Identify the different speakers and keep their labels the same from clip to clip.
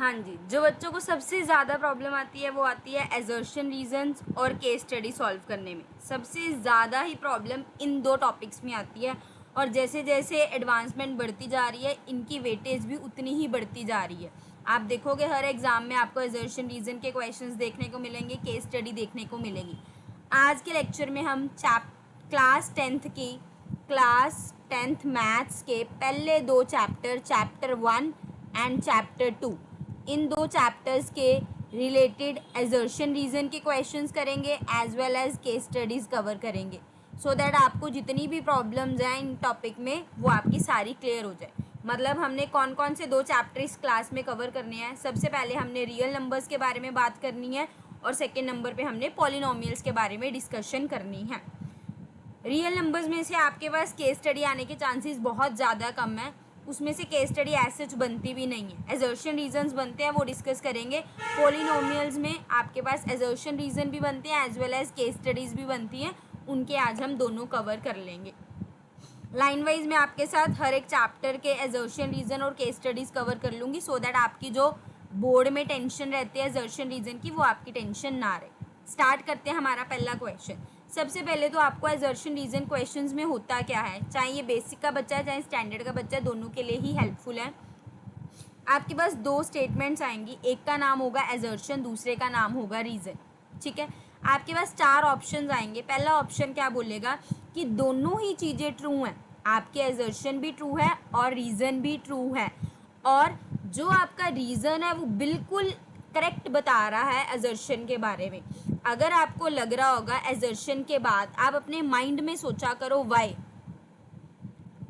Speaker 1: हाँ जी, जो बच्चों को सबसे ज़्यादा प्रॉब्लम आती है वो आती है असर्शन रीजंस और केस स्टडी सॉल्व करने में। सबसे ज़्यादा ही प्रॉब्लम इन दो टॉपिक्स में आती है और जैसे जैसे एडवांसमेंट बढ़ती जा रही है इनकी वेटेज भी उतनी ही बढ़ती जा रही है। आप देखोगे हर एग्ज़ाम में आपको असर्शन रीजन के क्वेश्चंस देखने को मिलेंगे, केस स्टडी देखने को मिलेगी। आज के लेक्चर में हम क्लास टेंथ मैथ्स के पहले दो चैप्टर 1 एंड चैप्टर 2, इन दो चैप्टर्स के रिलेटेड असर्शन रीजन के क्वेश्चंस करेंगे as well as case studies cover करेंगे सो दैट आपको जितनी भी प्रॉब्लम्स हैं इन टॉपिक में वो आपकी सारी क्लियर हो जाए। मतलब हमने कौन कौन से दो चैप्टर इस क्लास में कवर करने हैं। सबसे पहले हमने रियल नंबर्स के बारे में बात करनी है और सेकेंड नंबर पे हमने पॉलिनोमियल्स के बारे में डिस्कशन करनी है। रियल नंबर्स में से आपके पास केस स्टडी आने के चांसेस बहुत ज़्यादा कम है, उसमें से केस स्टडी एज सच बनती भी नहीं है। असर्शन रीजन्स बनते हैं, वो डिस्कस करेंगे। पॉलिनोमियल्स में आपके पास असर्शन रीजन भी बनते हैं as well as case studies भी बनती हैं, उनके आज हम दोनों कवर कर लेंगे। लाइन वाइज मैं आपके साथ हर एक चैप्टर के असर्शन रीजन और केस स्टडीज़ कवर कर लूँगी सो दैट आपकी जो बोर्ड में टेंशन रहती है असर्शन रीजन की वो आपकी टेंशन ना रहे। स्टार्ट करते हैं हमारा पहला क्वेश्चन। सबसे पहले तो आपको असर्शन रीजन क्वेश्चंस में होता क्या है, चाहे ये बेसिक का बच्चा है चाहे स्टैंडर्ड का बच्चा है, दोनों के लिए ही हेल्पफुल है। आपके पास दो स्टेटमेंट्स आएंगी, एक का नाम होगा असर्शन, दूसरे का नाम होगा रीजन। ठीक है, आपके पास चार ऑप्शंस आएंगे। पहला ऑप्शन क्या बोलेगा कि दोनों ही चीज़ें ट्रू हैं, आपके असर्शन भी ट्रू है और रीज़न भी ट्रू है, और जो आपका रीज़न है वो बिल्कुल करेक्ट बता रहा है असर्शन के बारे में। अगर आपको लग रहा होगा असर्शन के बाद आप अपने माइंड में सोचा करो वाई।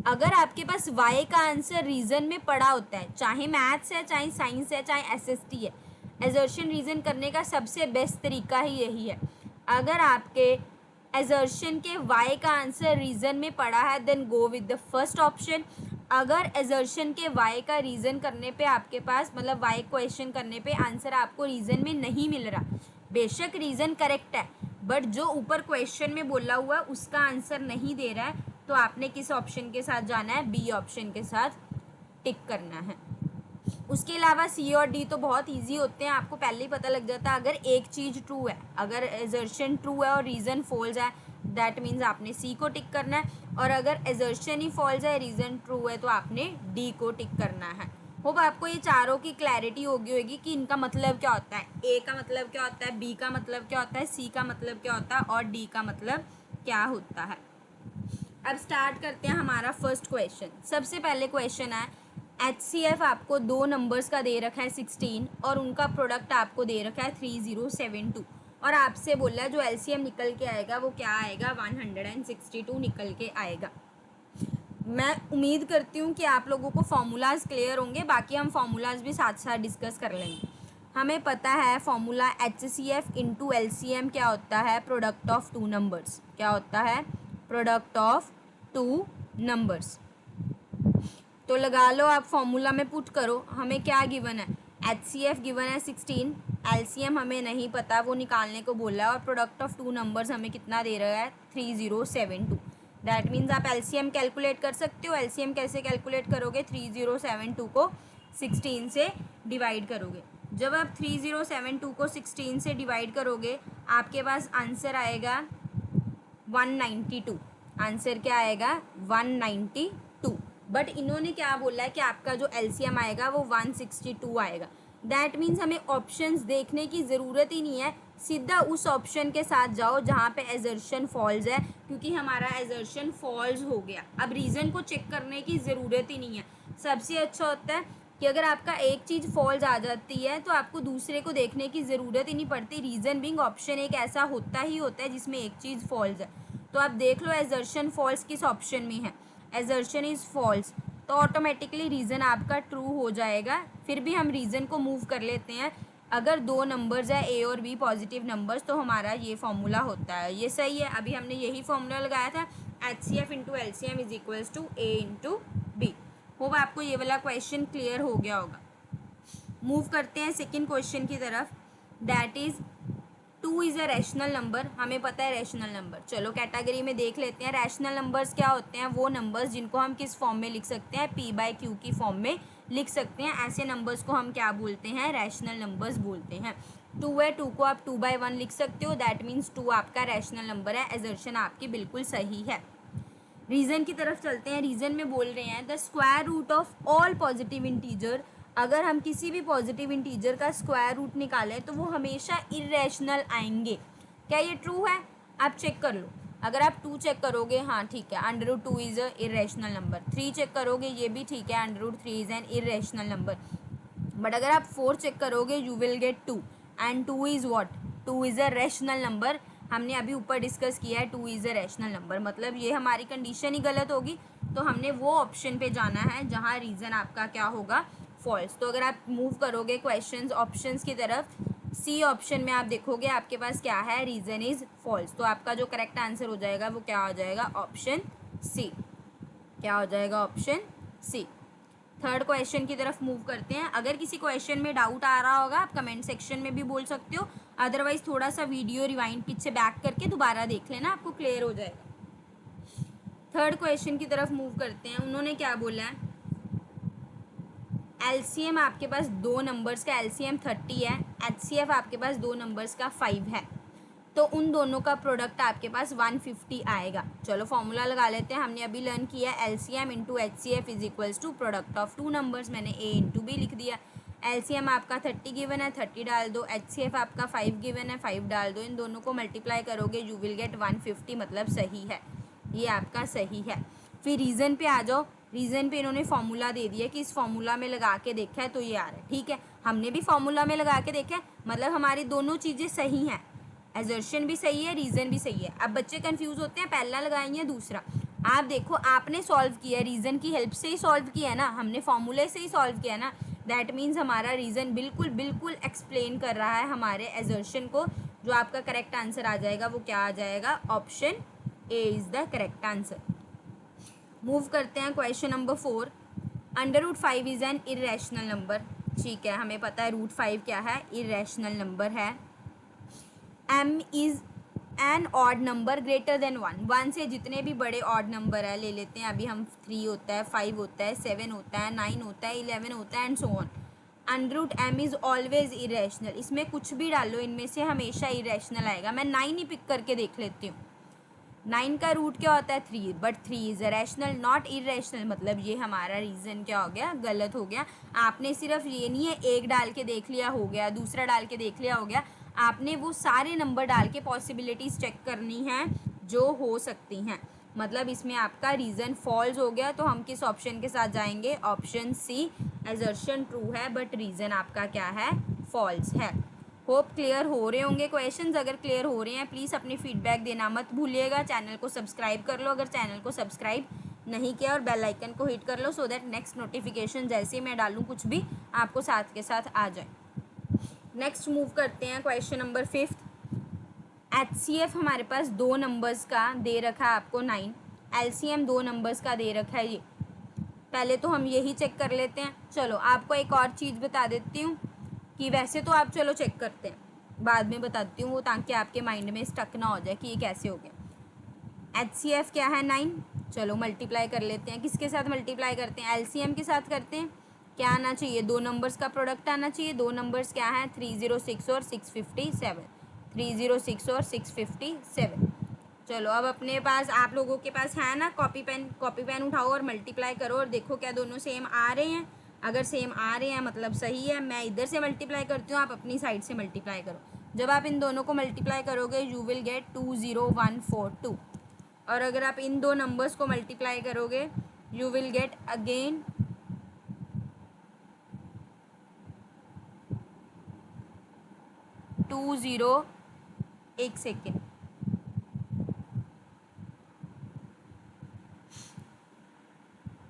Speaker 1: अगर आपके पास वाई का आंसर रीजन में पड़ा होता है, चाहे मैथ्स है चाहे साइंस है चाहे एसएसटी है, असर्शन रीजन करने का सबसे बेस्ट तरीका ही यही है। अगर आपके असर्शन के वाई का आंसर रीजन में पड़ा है then go with the first option. अगर असर्शन के वाई का रीजन करने पे आपके पास मतलब वाई क्वेश्चन करने पे आंसर आपको रीजन में नहीं मिल रहा, बेशक रीजन करेक्ट है बट जो ऊपर क्वेश्चन में बोला हुआ है उसका आंसर नहीं दे रहा है, तो आपने किस ऑप्शन के साथ जाना है, बी ऑप्शन के साथ टिक करना है। उसके अलावा सी और डी तो बहुत इजी होते हैं, आपको पहले ही पता लग जाता है। अगर एक चीज़ ट्रू है, अगर असर्शन ट्रू है और रीज़न फॉल्स है, दैट मीन्स आपने सी को टिक करना है, और अगर असर्शन ही फॉल्स है रीज़न ट्रू है तो आपने डी को टिक करना है। होप आपको ये चारों की क्लैरिटी होगी कि इनका मतलब क्या होता है, ए का मतलब क्या होता है, बी का मतलब क्या होता है, सी का मतलब क्या होता है और डी का मतलब क्या होता है। अब स्टार्ट करते हैं हमारा फर्स्ट क्वेश्चन। सबसे पहले क्वेश्चन है HCF आपको दो नंबर्स का दे रखा है 16 और उनका प्रोडक्ट आपको दे रखा है 3072 और आपसे बोला है जो LCM निकल के आएगा वो क्या आएगा, 162 निकल के आएगा। मैं उम्मीद करती हूँ कि आप लोगों को फॉर्मूलाज क्लियर होंगे, बाकी हम फॉर्मूलाज भी साथ साथ डिस्कस कर लेंगे। हमें पता है फॉर्मूला HCF इंटू LCM क्या होता है, प्रोडक्ट ऑफ टू नंबर्स। क्या होता है, प्रोडक्ट ऑफ टू नंबर्स। तो लगा लो आप फॉर्मूला में पुट करो, हमें क्या गिवन है, HCF गिवन है 16, LCM हमें नहीं पता वो निकालने को बोला है, और प्रोडक्ट ऑफ टू नंबर्स हमें कितना दे रहा है 3072। दैट मीन्स आप LCM कैलकुलेट कर सकते हो। LCM कैसे कैलकुलेट करोगे, 3072 को 16 से डिवाइड करोगे। जब आप 3072 को 16 से डिवाइड करोगे आपके पास आंसर आएगा 192। आंसर क्या आएगा, 192। बट इन्होंने क्या बोला है कि आपका जो LCM आएगा वो 162 आएगा। दैट मीन्स हमें ऑप्शंस देखने की ज़रूरत ही नहीं है, सीधा उस ऑप्शन के साथ जाओ जहाँ पे असर्शन फॉल्स है, क्योंकि हमारा असर्शन फॉल्स हो गया। अब रीज़न को चेक करने की ज़रूरत ही नहीं है। सबसे अच्छा होता है कि अगर आपका एक चीज़ फॉल्स आ जाती है तो आपको दूसरे को देखने की ज़रूरत ही नहीं पड़ती। रीज़न बिंग ऑप्शन एक ऐसा होता है जिसमें एक चीज़ फॉल्स है। तो आप देख लो असर्शन फॉल्स किस ऑप्शन में है, असर्शन इज़ फॉल्स, तो ऑटोमेटिकली रीज़न आपका ट्रू हो जाएगा। फिर भी हम रीज़न को मूव कर लेते हैं। अगर दो नंबर्स है ए और बी पॉजिटिव नंबर्स तो हमारा ये फॉर्मूला होता है, ये सही है। अभी हमने यही फॉर्मूला लगाया था, HCF into LCM is equals to A into B. Hope आपको ये वाला क्वेश्चन क्लियर हो गया होगा। मूव करते हैं सेकेंड क्वेश्चन की तरफ, that is 2 is a rational number. हमें पता है रैशनल नंबर, चलो कैटेगरी में देख लेते हैं। रैशनल नंबर्स क्या होते हैं, वो नंबर्स जिनको हम किस फॉर्म में लिख सकते हैं, P/Q की फॉर्म में लिख सकते हैं। ऐसे नंबर्स को हम क्या बोलते हैं, रैशनल नंबर्स बोलते हैं। 2 है, 2 को आप 2/1 लिख सकते हो, दैट मीन्स 2 आपका रैशनल नंबर है। एजर्शन आपकी बिल्कुल सही है। रीज़न की तरफ चलते हैं। रीज़न में बोल रहे हैं the square root of all positive integer, अगर हम किसी भी पॉजिटिव इंटीजर का स्क्वायर रूट निकालें तो वो हमेशा इरेशनल आएंगे। क्या ये ट्रू है? आप चेक कर लो। अगर आप 2 चेक करोगे, हाँ ठीक है, √2 is a irrational number. 3 check करोगे, ये भी ठीक है, √3 is an irrational number. But अगर आप 4 चेक करोगे, you will get 2 and 2 is what, 2 is a rational number. हमने अभी ऊपर डिस्कस किया है 2 इज़ अ रैशनल नंबर, मतलब ये हमारी कंडीशन ही गलत होगी। तो हमने वो ऑप्शन पे जाना है जहाँ रीज़न आपका क्या होगा, फॉल्स। तो अगर आप मूव करोगे क्वेश्चंस ऑप्शंस की तरफ, सी ऑप्शन में आप देखोगे आपके पास क्या है, रीज़न इज़ फॉल्स। तो आपका जो करेक्ट आंसर हो जाएगा वो क्या हो जाएगा, ऑप्शन सी। क्या हो जाएगा, ऑप्शन सी। थर्ड क्वेश्चन की तरफ मूव करते हैं। अगर किसी क्वेश्चन में डाउट आ रहा होगा आप कमेंट सेक्शन में भी बोल सकते हो, अदरवाइज थोड़ा सा वीडियो रिवाइंड पीछे बैक करके दोबारा देख लेना, आपको क्लियर हो जाएगा। थर्ड क्वेश्चन की तरफ मूव करते हैं। उन्होंने क्या बोला है, एलसीएम आपके पास 2 नंबर्स का एलसीएम 30 है, एचसीएफ आपके पास 2 नंबर्स का 5 है, तो उन दोनों का प्रोडक्ट आपके पास 150 आएगा। चलो फॉर्मूला लगा लेते हैं। हमने अभी लर्न किया है LCM into HCF is equals to product of 2 numbers, मैंने ए इंटू बी लिख दिया। एलसीएम आपका 30 गिवन है, 30 डाल दो। एचसीएफ आपका 5 गिवन है, 5 डाल दो। इन दोनों को मल्टीप्लाई करोगे यू विल गेट 150, मतलब सही है, ये आपका सही है। फिर रीज़न पे आ जाओ। रीज़न पे इन्होंने फॉर्मूला दे दिया कि इस फॉर्मूला में लगा के देखा है तो ये आ रहा है, ठीक है। हमने भी फॉर्मूला में लगा के देखा है, मतलब हमारी दोनों चीज़ें सही हैं, एजर्शन भी सही है, रीज़न भी सही है। अब बच्चे कंफ्यूज होते हैं पहला लगाएंगे दूसरा। आप देखो, आपने सॉल्व किया, रीज़न की हेल्प से ही सॉल्व किया है ना, हमने फॉर्मूले से ही सॉल्व किया ना, दैट मीन्स हमारा रीज़न बिल्कुल बिल्कुल एक्सप्लेन कर रहा है हमारे एजर्शन को। जो आपका करेक्ट आंसर आ जाएगा वो क्या आ जाएगा, option A is the correct answer. Move करते हैं question number 4। √5 is an irrational number, ठीक है, हमें पता है √5 क्या है, इरेशनल नंबर है। m is an odd number greater than 1, 1 से जितने भी बड़े ऑड नंबर है ले लेते हैं। अभी हम 3 होता है, 5 होता है, 7 होता है, 9 होता है, 11 होता है and so on. √m is always irrational, इसमें कुछ भी डालो, इनमें से हमेशा इरेशनल आएगा। मैं 9 ही पिक करके देख लेती हूँ। 9 का रूट क्या होता है, 3, but 3 is rational not irrational, मतलब ये हमारा रीज़न क्या हो गया, गलत हो गया। आपने सिर्फ ये नहीं है एक डाल के देख लिया हो गया, दूसरा डाल के देख लिया हो गया, आपने वो सारे नंबर डाल के पॉसिबिलिटीज़ चेक करनी है जो हो सकती हैं, मतलब इसमें आपका रीज़न फॉल्स हो गया। तो हम किस ऑप्शन के साथ जाएंगे, ऑप्शन सी, एजर्शन ट्रू है बट रीज़न आपका क्या है, फॉल्स है। होप क्लियर हो रहे होंगे क्वेश्चंस। अगर क्लियर हो रहे हैं प्लीज़ अपनी फीडबैक देना मत भूलिएगा। चैनल को सब्सक्राइब कर लो अगर चैनल को सब्सक्राइब नहीं किया, और बेल आइकन को हिट कर लो सो दैट नेक्स्ट नोटिफिकेशन जैसे ही मैं डालूँ कुछ भी आपको साथ के साथ आ जाए। नेक्स्ट मूव करते हैं क्वेश्चन नंबर 5। एचसीएफ हमारे पास 2 नंबर्स का दे रखा है आपको 9, एलसीएम 2 नंबर्स का दे रखा है ये। पहले तो हम यही चेक कर लेते हैं। चलो आपको एक और चीज़ बता देती हूँ कि वैसे तो आप चलो चेक करते हैं, बाद में बताती हूँ वो, ताकि आपके माइंड में स्टक ना हो जाए कि ये कैसे हो गया। एचसीएफ क्या है, 9, चलो मल्टीप्लाई कर लेते हैं। किसके साथ मल्टीप्लाई करते हैं, एलसीएम के साथ करते हैं। क्या आना चाहिए, 2 नंबर्स का प्रोडक्ट आना चाहिए। 2 नंबर्स क्या हैं, 306 और 657, 306 और 657। चलो अब अपने पास, आप लोगों के पास है ना कॉपी पेन उठाओ और मल्टीप्लाई करो और देखो क्या दोनों सेम आ रहे हैं। अगर सेम आ रहे हैं मतलब सही है। मैं इधर से मल्टीप्लाई करती हूँ, आप अपनी साइड से मल्टीप्लाई करो। जब आप इन दोनों को मल्टीप्लाई करोगे यू विल गेट 20142, और अगर आप इन 2 नंबर्स को मल्टीप्लाई करोगे यू विल गेट अगेन 20, एक सेकेंड,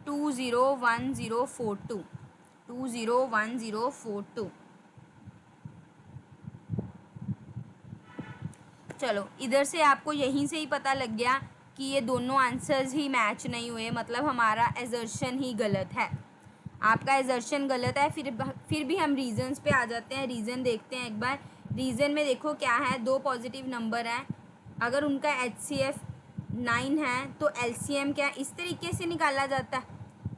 Speaker 1: 201042, 201042। चलो इधर से आपको यहीं से ही पता लग गया कि ये दोनों आंसर्स ही मैच नहीं हुए, मतलब हमारा एजर्शन ही गलत है। आपका एजर्शन गलत है। फिर भी हम रीज़न्स पे आ जाते हैं। रीज़न देखते हैं एक बार। रीज़न में देखो क्या है, 2 पॉजिटिव नंबर हैं, अगर उनका एचसीएफ 9 है तो एलसीएम क्या इस तरीके से निकाला जाता है,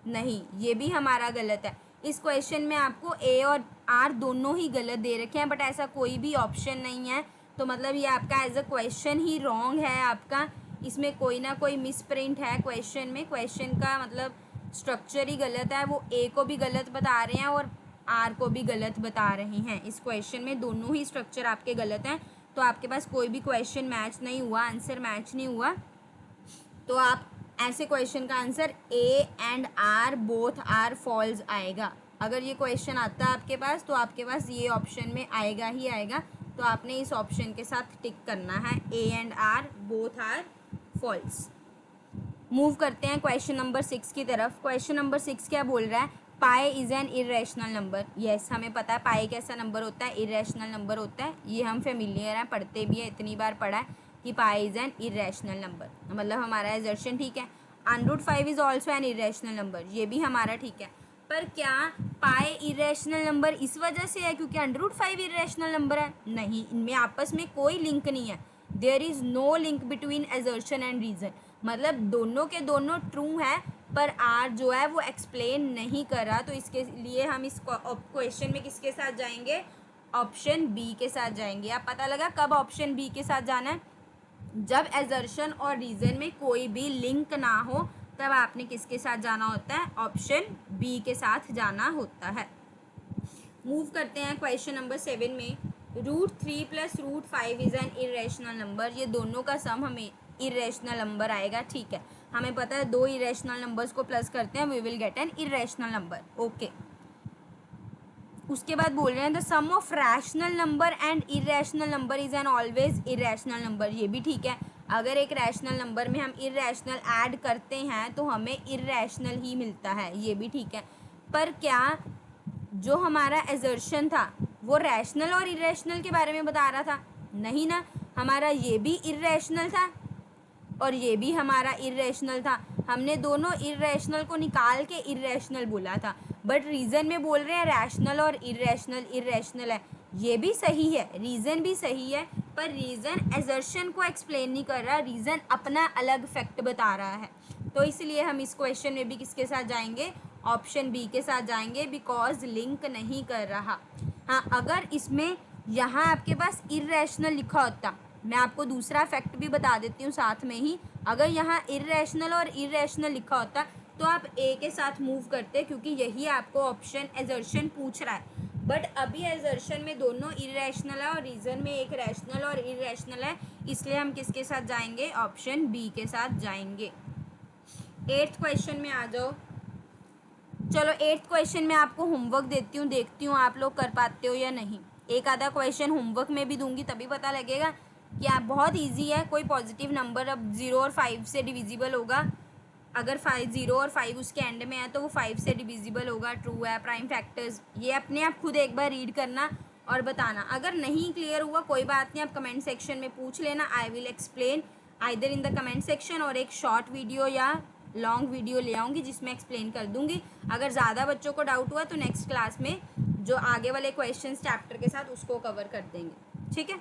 Speaker 1: नहीं, ये भी हमारा गलत है। इस क्वेश्चन में आपको ए और आर दोनों ही गलत दे रखे हैं, बट ऐसा कोई भी ऑप्शन नहीं है, तो मतलब ये आपका एज अ क्वेश्चन ही रॉन्ग है आपका। इसमें कोई ना कोई मिस प्रिंट है क्वेश्चन में, क्वेश्चन का मतलब स्ट्रक्चर ही गलत है। वो ए को भी गलत बता रहे हैं और आर को भी गलत बता रहे हैं। इस क्वेश्चन में दोनों ही स्ट्रक्चर आपके गलत हैं, तो आपके पास कोई भी क्वेश्चन मैच नहीं हुआ, आंसर मैच नहीं हुआ। तो आप ऐसे क्वेश्चन का answer A and R both are false आएगा। अगर ये क्वेश्चन आता है आपके पास तो आपके पास ये ऑप्शन में आएगा ही आएगा, तो आपने इस ऑप्शन के साथ टिक करना है, A and R both are false. Move करते हैं क्वेश्चन नंबर 6 की तरफ। क्वेश्चन नंबर 6 क्या बोल रहा है, pi is an irrational number. Yes, हमें पता है पाई कैसा नंबर होता है, इरेशनल नंबर होता है, ये हम फेमिलियर हैं, पढ़ते भी है, इतनी बार पढ़ा है कि pi is an irrational number, मतलब हमारा एजर्शन ठीक है। √5 is also an irrational number, ये भी हमारा ठीक है। पर क्या पाई इरेशनल नंबर इस वजह से है क्योंकि √5 इरेशनल नंबर है? नहीं, इनमें आपस में कोई लिंक नहीं है। There is no link between assertion and reason, मतलब दोनों के दोनों ट्रू है, पर आर जो है वो एक्सप्लेन नहीं कर रहा। तो इसके लिए हम इस क्वेश्चन में किसके साथ जाएंगे, ऑप्शन बी के साथ जाएंगे। आप पता लगा कब ऑप्शन बी के साथ जाना है, जब एजर्शन और रीजन में कोई भी लिंक ना हो, तब आपने किसके साथ जाना होता है, ऑप्शन बी के साथ जाना होता है। मूव करते हैं क्वेश्चन नंबर 7 में। √3 + √5 इज एन इरेशनल नंबर, ये दोनों का सम हमें इरेशनल नंबर आएगा, ठीक है। हमें पता है दो इरेशनल नंबर्स को प्लस करते हैं we will get an irrational number, okay. उसके बाद बोल रहे हैं the sum of rational number and irrational number is an always irrational number, ये भी ठीक है। अगर एक रैशनल नंबर में हम इरेशनल ऐड करते हैं तो हमें इरेशनल ही मिलता है, ये भी ठीक है। पर क्या जो हमारा एजर्शन था वो रैशनल और इरेशनल के बारे में बता रहा था? नहीं ना, हमारा ये भी इरेशनल था और ये भी हमारा इरेशनल था। हमने दोनों इरेशनल को निकाल के इरेशनल बोला था, बट रीज़न में बोल रहे हैं रैशनल और इरेशनल इरेशनल है, ये भी सही है, रीज़न भी सही है, पर रीज़न एजर्शन को एक्सप्लेन नहीं कर रहा, रीज़न अपना अलग फैक्ट बता रहा है। तो इसलिए हम इस क्वेश्चन में भी किसके साथ जाएंगे, ऑप्शन बी के साथ जाएंगे, बिकॉज लिंक नहीं कर रहा। हाँ, अगर इसमें यहाँ आपके पास इरेशनल लिखा होता, मैं आपको दूसरा फैक्ट भी बता देती हूँ साथ में ही, अगर यहाँ इरेशनल और इरेशनल लिखा होता तो आप ए के साथ मूव करते, क्योंकि यही आपको ऑप्शन एजर्शन पूछ रहा है। बट अभी एजर्शन में दोनों इरेशनल है और रीज़न में एक रैशनल और इरेशनल है, इसलिए हम किसके साथ जाएंगे, ऑप्शन बी के साथ जाएंगे। 8th क्वेश्चन में आ जाओ। चलो 8th क्वेश्चन में आपको होमवर्क देती हूँ, देखती हूँ आप लोग कर पाते हो या नहीं। एक आधा क्वेश्चन होमवर्क में भी दूंगी, तभी पता लगेगा कि आप, बहुत इजी है। कोई पॉजिटिव नंबर अब 0 और 5 से डिविजिबल होगा, अगर 0 और 5 उसके एंड में है तो वो 5 से डिविजिबल होगा, ट्रू है। प्राइम फैक्टर्स, ये अपने आप खुद एक बार रीड करना और बताना। अगर नहीं क्लियर हुआ कोई बात नहीं, आप कमेंट सेक्शन में पूछ लेना, I will explain either in the comment section, और एक शॉर्ट वीडियो या लॉन्ग वीडियो ले आऊँगी जिसमें एक्सप्लेन कर दूँगी। अगर ज़्यादा बच्चों को डाउट हुआ तो नेक्स्ट क्लास में जो आगे वाले क्वेश्चन चैप्टर के साथ उसको कवर कर देंगे, ठीक है।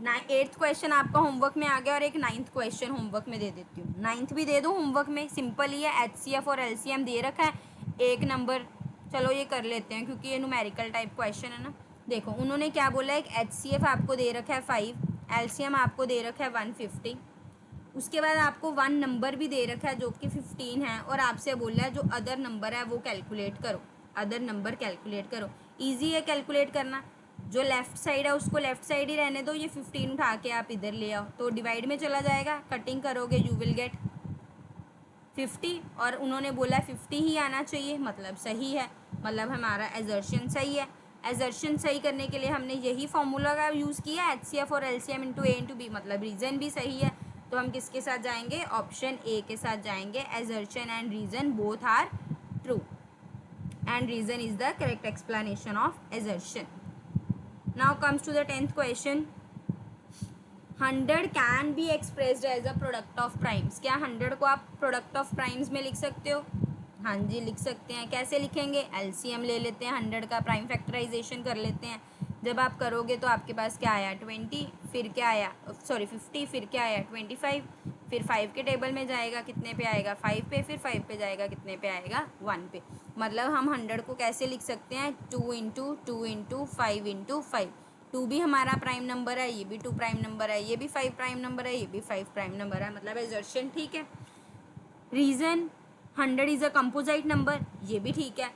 Speaker 1: 8th क्वेश्चन आपका होमवर्क में आ गया और एक 9th क्वेश्चन होमवर्क में दे देती हूँ। 9th भी दे दूँ होमवर्क में, सिंपल ही है, HCF और LCM दे रखा है, एक नंबर। चलो ये कर लेते हैं क्योंकि ये न्यूमेरिकल टाइप क्वेश्चन है ना। देखो उन्होंने क्या बोला, एक HCF आपको दे रखा है 5, LCM आपको दे रखा है 150, उसके बाद आपको 1 नंबर भी दे रखा है जो कि 15 है, और आपसे बोला है जो अदर नंबर है वो कैलकुलेट करो, अदर नंबर कैलकुलेट करो। ईजी है कैलकुलेट करना, जो लेफ़्ट साइड है उसको लेफ़्ट साइड ही रहने दो, ये 15 उठा के आप इधर ले आओ तो डिवाइड में चला जाएगा, कटिंग करोगे यू विल गेट 50, और उन्होंने बोला 50 ही आना चाहिए, मतलब सही है, मतलब हमारा एजर्शन सही है। एजर्शन सही करने के लिए हमने यही फॉर्मूला का यूज़ किया, HCF और LCM into A into B, मतलब रीज़न भी सही है। तो हम किसके साथ जाएंगे, ऑप्शन ए के साथ जाएंगे, assertion and reason both are true and reason is the correct explanation of assertion. Now comes to the 10th question. 100 can be expressed as a product of primes. क्या 100 को आप प्रोडक्ट ऑफ प्राइम्स में लिख सकते हो? हाँ जी लिख सकते हैं। कैसे लिखेंगे, LCM ले लेते हैं 100 का, प्राइम फैक्टराइजेशन कर लेते हैं। जब आप करोगे तो आपके पास क्या आया 20, फिर क्या आया 50, फिर क्या आया 25, फिर 5 के टेबल में जाएगा, कितने पे आएगा 5 पे, फिर 5 पे जाएगा, कितने पे आएगा 1 पे। मतलब हम 100 को कैसे लिख सकते हैं, 2 इंटू 2 इंटू 5 इंटू 5। 2 भी हमारा प्राइम नंबर है, ये भी 2 प्राइम नंबर है, ये भी 5 प्राइम नंबर है, ये भी 5 प्राइम नंबर है, मतलब एजर्शन ठीक है। Reason 100 is a composite number, ये भी ठीक है।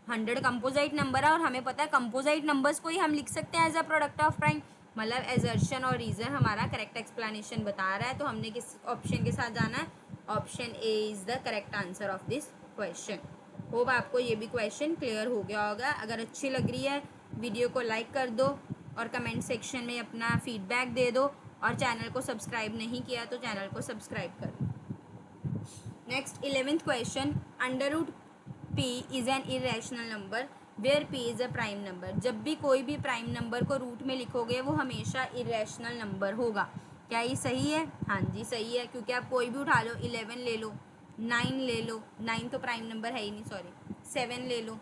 Speaker 1: 100 कंपोजिट नंबर है और हमें पता है कंपोजिट नंबर्स को ही हम लिख सकते हैं as a product of prime, मतलब एजर्शन और रीज़न हमारा करेक्ट एक्सप्लेनेशन बता रहा है। तो हमने किस ऑप्शन के साथ जाना है, option A is the correct answer of this question. Hope आपको ये भी क्वेश्चन क्लियर हो गया होगा। अगर अच्छी लग रही है वीडियो को लाइक कर दो और कमेंट सेक्शन में अपना फीडबैक दे दो, और चैनल को सब्सक्राइब नहीं किया तो चैनल को सब्सक्राइब कर दो। Next 11th question, under root P is an irrational number where P is a prime number. जब भी कोई भी प्राइम नंबर को रूट में लिखोगे वो हमेशा इरेशनल नंबर होगा। क्या ये सही है? हाँ जी सही है, क्योंकि आप कोई भी उठा लो, 11 ले लो, 9 ले लो, 9 तो प्राइम नंबर है ही नहीं, सॉरी, 7 ले लो,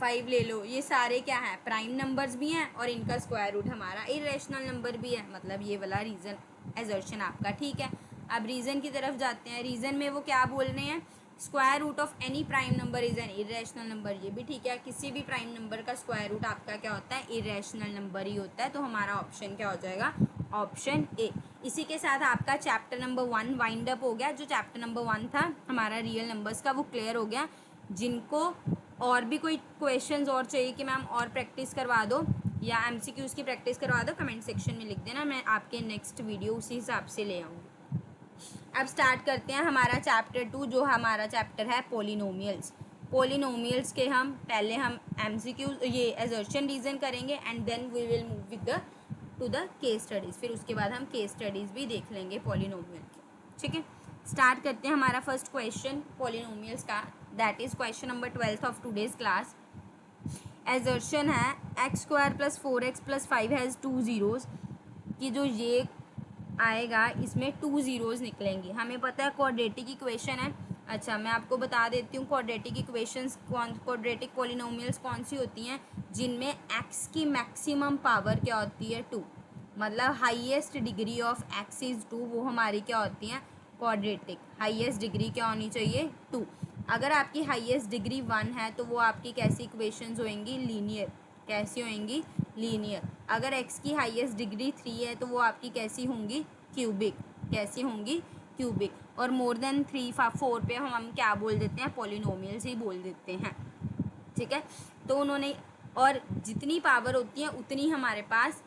Speaker 1: 5 ले लो, ये सारे क्या है, प्राइम नंबर्स भी हैं और इनका स्क्वायर रूट हमारा इरेशनल नंबर भी है, मतलब ये वाला रीज़न एजर्शन आपका ठीक है। अब रीज़न की तरफ जाते हैं। रीज़न में वो क्या बोल रहे हैं, square root of any prime number is an irrational number, ये भी ठीक है। किसी भी प्राइम नंबर का स्क्वायर रूट आपका क्या होता है, इरेशनल नंबर ही होता है। तो हमारा ऑप्शन क्या हो जाएगा, ऑप्शन ए। इसी के साथ आपका चैप्टर नंबर 1 वाइंड अप हो गया। जो चैप्टर नंबर 1 था हमारा रियल नंबर्स का, वो क्लियर हो गया। जिनको और भी कोई क्वेश्चंस और चाहिए कि मैम और प्रैक्टिस करवा दो या एमसीक्यूज़ की प्रैक्टिस करवा दो, कमेंट सेक्शन में लिख देना, मैं आपके नेक्स्ट वीडियो उसी हिसाब से ले आऊँगी। अब स्टार्ट करते हैं हमारा चैप्टर 2, जो हमारा चैप्टर है पॉलिनोमियल्स। पॉलिनोमियल्स के पहले हम एमसीक्यूज ये एजर्शन रीजन करेंगे and then we will move with the to the case studies. फिर उसके बाद हम केस स्टडीज़ भी देख लेंगे पॉलिनोमियल की, ठीक है। स्टार्ट करते हैं हमारा फर्स्ट क्वेश्चन पॉलिनोमियल्स का, that is question number 12 of today's class. Assertion है X square plus 4x plus 5 has 2 zeros कि जो ये आएगा इसमें 2 ज़ीरोज़ निकलेंगी। हमें पता है क्वाड्रेटिक इक्वेशन है। अच्छा मैं आपको बता देती हूँ क्वाड्रेटिक इक्वेशंस क्वाड्रेटिक पॉलिनोमियल्स कौन सी होती हैं, जिनमें x की मैक्सिमम पावर क्या होती है 2, मतलब highest degree of x is 2, वो हमारी क्या होती हैं क्वाड्रेटिक। हाईएस्ट डिग्री क्या होनी चाहिए 2। अगर आपकी हाईएस्ट डिग्री 1 है तो वो आपकी कैसी इक्वेशंस होंगी, लीनियर। कैसी होंगी, लीनियर। अगर x की हाईएस्ट डिग्री 3 है तो वो आपकी कैसी होंगी, क्यूबिक। कैसी होंगी, क्यूबिक। और मोर देन 3 4 पे हम क्या बोल देते हैं, पॉलिनोमियल्स ही बोल देते हैं, ठीक है। तो उन्होंने, और जितनी पावर होती है उतनी हमारे पास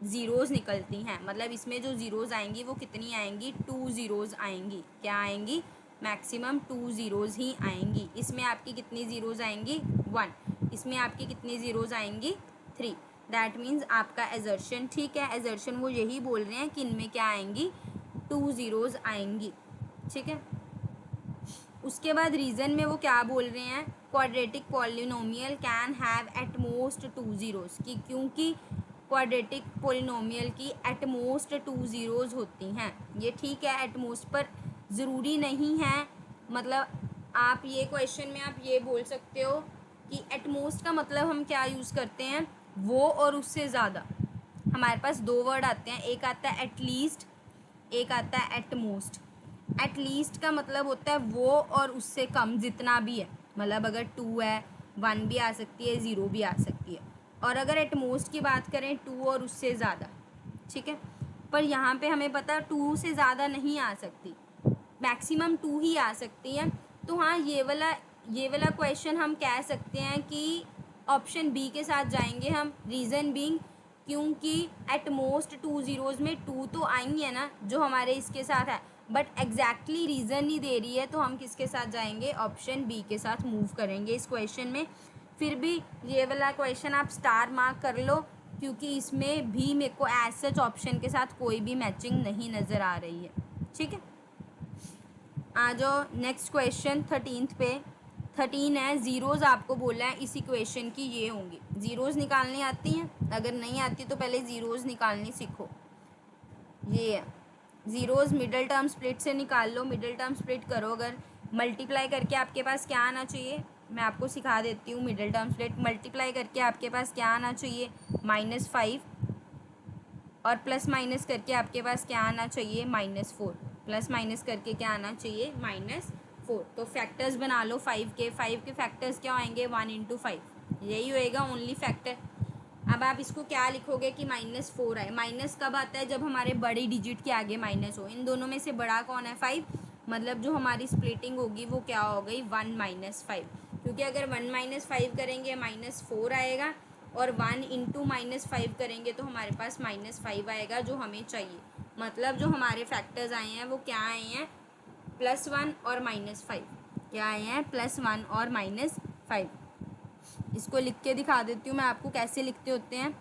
Speaker 1: ज़ीरोज़ निकलती हैं, मतलब इसमें जो ज़ीरोज़ आएंगी वो कितनी आएंगी, 2 ज़ीरोज़ आएंगी। क्या आएंगी, मैक्सिमम 2 ज़ीरोज़ ही आएंगी। इसमें आपकी कितनी ज़ीरोज़ आएंगी, 1। इसमें आपकी कितनी ज़ीरोज़ आएंगी, 3। दैट मीन्स आपका एजर्शन ठीक है। एजर्शन वो यही बोल रहे हैं कि इनमें क्या आएंगी, 2 ज़ीरोज़ आएंगी, ठीक है। उसके बाद रीज़न में वो क्या बोल रहे हैं, quadratic polynomial can have at most 2 zeros की, क्योंकि क्वाड्रेटिक पॉलिनोमियल की एट मोस्ट 2 ज़ीरोज़ होती हैं। ये ठीक है एट मोस्ट, पर ज़रूरी नहीं है। मतलब आप ये क्वेश्चन में आप ये बोल सकते हो कि एट मोस्ट का मतलब हम क्या यूज़ करते हैं, वो और उससे ज़्यादा। हमारे पास 2 वर्ड आते हैं, एक आता है एट लीस्ट, एक आता है एट मोस्ट। एट लीस्ट का मतलब होता है वो और उससे कम जितना भी है, मतलब अगर 2 है 1 भी आ सकती है, 0 भी आ सकती है। और अगर एट मोस्ट की बात करें 2 और उससे ज़्यादा, ठीक है। पर यहाँ पे हमें पता है 2 से ज़्यादा नहीं आ सकती, मैक्सिमम 2 ही आ सकती हैं। तो हाँ ये वाला क्वेश्चन हम कह सकते हैं कि ऑप्शन बी के साथ जाएंगे हम। रीज़न बीइंग क्योंकि एट मोस्ट 2 ज़ीरोज़ में 2 तो आएंगी है ना, जो हमारे इसके साथ है, बट एग्जैक्टली रीज़न नहीं दे रही है, तो हम किसके साथ जाएंगे, ऑप्शन बी के साथ मूव करेंगे इस क्वेश्चन में। फिर भी ये वाला क्वेश्चन आप स्टार मार्क कर लो, क्योंकि इसमें भी मेरे को एज सच ऑप्शन के साथ कोई भी मैचिंग नहीं नज़र आ रही है, ठीक है। आ जाओ नेक्स्ट क्वेश्चन 13th पे। 13 है, ज़ीरोज़ आपको बोला है इस इक्वेशन की ये होंगी। ज़ीरोज़ निकालनी आती हैं, अगर नहीं आती तो पहले ज़ीरोज़ निकालनी सीखो। ये है ज़ीरोज़, मिडल टर्म स्प्लिट से निकाल लो। मिडल टर्म स्प्लिट करो, अगर मल्टीप्लाई करके आपके पास क्या आना चाहिए, मैं आपको सिखा देती हूँ। मिडल टर्म स्प्लिट मल्टीप्लाई करके आपके पास क्या आना चाहिए, -5, और प्लस माइनस करके आपके पास क्या आना चाहिए, -4। प्लस माइनस करके क्या आना चाहिए, 4। तो फैक्टर्स बना लो 5 के। 5 के फैक्टर्स क्या आएंगे, 1 इंटू 5, यही होएगा ओनली फैक्टर। अब आप इसको क्या लिखोगे कि -4 आए। माइनस कब आता है, जब हमारे बड़ी डिजिट के आगे माइनस हो। इन दोनों में से बड़ा कौन है, 5, मतलब जो हमारी स्प्लिटिंग होगी वो क्या हो गई, 1 - 5, क्योंकि अगर 1 - 5 करेंगे -4 आएगा, और 1 इंटू -5 करेंगे तो हमारे पास -5 आएगा, जो हमें चाहिए। मतलब जो हमारे फैक्टर्स आए हैं वो क्या आए हैं, +1 और -5। क्या आए हैं, +1 और -5। इसको लिख के दिखा देती हूँ मैं आपको कैसे लिखते होते हैं।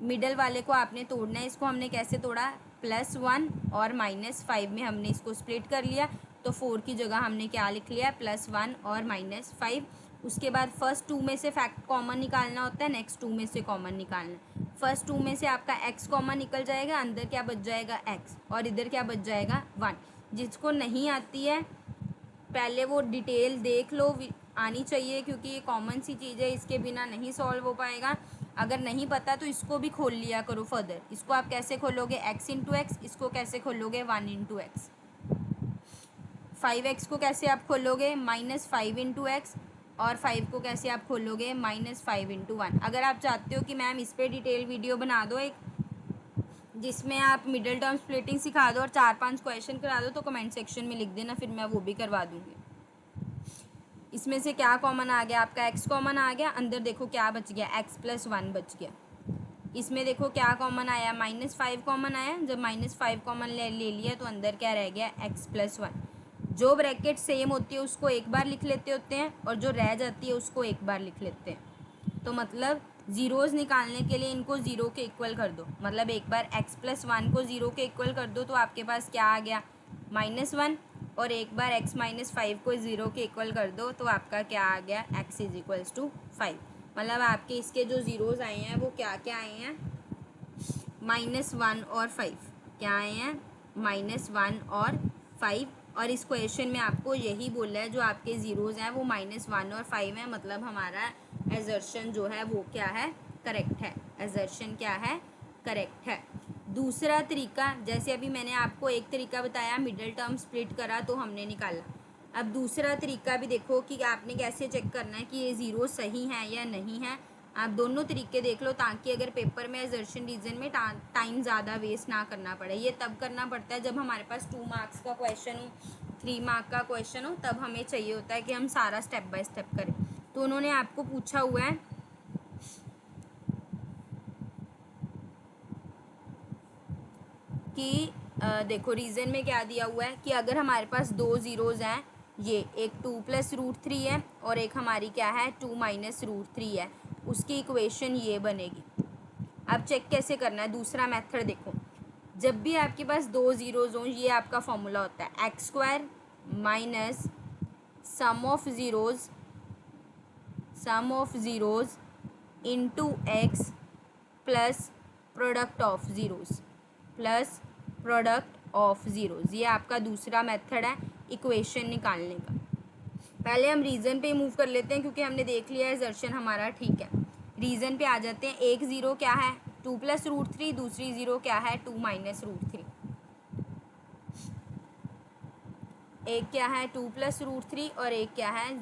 Speaker 1: मिडल वाले को आपने तोड़ना है। इसको हमने कैसे तोड़ा, +1 और -5 में हमने इसको स्प्लिट कर लिया, तो 4 की जगह हमने क्या लिख लिया, +1 और -5। उसके बाद फर्स्ट 2 में से फैक्ट कॉमन निकालना होता है, नेक्स्ट 2 में से कॉमन निकालना। फर्स्ट 2 में से आपका x कॉमन निकल जाएगा, अंदर क्या बच जाएगा, x, और इधर क्या बच जाएगा, 1। जिसको नहीं आती है पहले वो डिटेल देख लो, आनी चाहिए, क्योंकि ये कॉमन सी चीज़ है, इसके बिना नहीं सॉल्व हो पाएगा। अगर नहीं पता तो इसको भी खोल लिया करो फर्दर। इसको आप कैसे खोलोगे, x इंटू एक्स। इसको कैसे खोलोगे, 1 इंटू एक्स। 5x को कैसे आप खोलोगे, -5 इंटू एक्स। और 5 को कैसे आप खोलोगे, -5 इंटू 1। अगर आप चाहते हो कि मैम इस पर डिटेल वीडियो बना दो एक, जिसमें आप मिडिल टर्म स्प्लिटिंग सिखा दो और 4-5 क्वेश्चन करा दो, तो कमेंट सेक्शन में लिख देना, फिर मैं वो भी करवा दूँगी। इसमें से क्या कॉमन आ गया, आपका x कॉमन आ गया, अंदर देखो क्या बच गया, x + 1 बच गया। इसमें देखो क्या कॉमन आया, -5 कॉमन आया। जब -5 कॉमन ले लिया तो अंदर क्या रह गया, x + 1। जो ब्रैकेट सेम होती है उसको एक बार लिख लेते होते हैं, और जो रह जाती है उसको एक बार लिख लेते हैं। तो मतलब ज़ीरोज़ निकालने के लिए इनको 0 के इक्वल कर दो। मतलब एक बार x + 1 को 0 के इक्वल कर दो तो आपके पास क्या आ गया, -1, और एक बार x - 5 को 0 के इक्वल कर दो तो आपका क्या आ गया, x = 5। मतलब आपके इसके जो ज़ीरोज़ आए हैं वो क्या क्या आए हैं, -1 और 5। क्या आए हैं, -1 और 5। और इस क्वेश्चन में आपको यही बोला है, जो आपके ज़ीरोज़ हैं वो -1 और 5 हैं। मतलब हमारा एजर्शन जो है वो क्या है, करेक्ट है। एजर्शन क्या है, करेक्ट है। दूसरा तरीका, जैसे अभी मैंने आपको एक तरीका बताया, मिडिल टर्म स्प्लिट करा तो हमने निकाला। अब दूसरा तरीका भी देखो कि आपने कैसे चेक करना है कि ये ज़ीरो सही है या नहीं है। आप दोनों तरीके देख लो, ताकि अगर पेपर में एजर्शन रीजन में टाइम ज़्यादा वेस्ट ना करना पड़े। ये तब करना पड़ता है जब हमारे पास 2 मार्क्स का क्वेश्चन हो, 3 मार्क का क्वेश्चन हो, तब हमें चाहिए होता है कि हम सारा स्टेप बाय स्टेप करें। तो उन्होंने आपको पूछा हुआ है कि देखो रीज़न में क्या दिया हुआ है कि अगर हमारे पास 2 ज़ीरोज़ हैं, ये एक 2 + √3 है और एक हमारी क्या है, 2 - √3 है, उसकी इक्वेशन ये बनेगी। अब चेक कैसे करना है, दूसरा मेथड देखो। जब भी आपके पास 2 ज़ीरोज़ हों, ये आपका फॉर्मूला होता है x² minus sum of zeros into x plus product of zeros. ये आपका दूसरा मेथड है इक्वेशन निकालने का। पहले हम रीज़न पे मूव कर लेते हैं, क्योंकि हमने देख लिया है एजर्शन हमारा ठीक है। रीज़न पे आ जाते हैं। एक ज़ीरो क्या है, 2 + √3, दूसरी ज़ीरो क्या है, 2 - √3। एक क्या है 2 + √3 और एक क्या है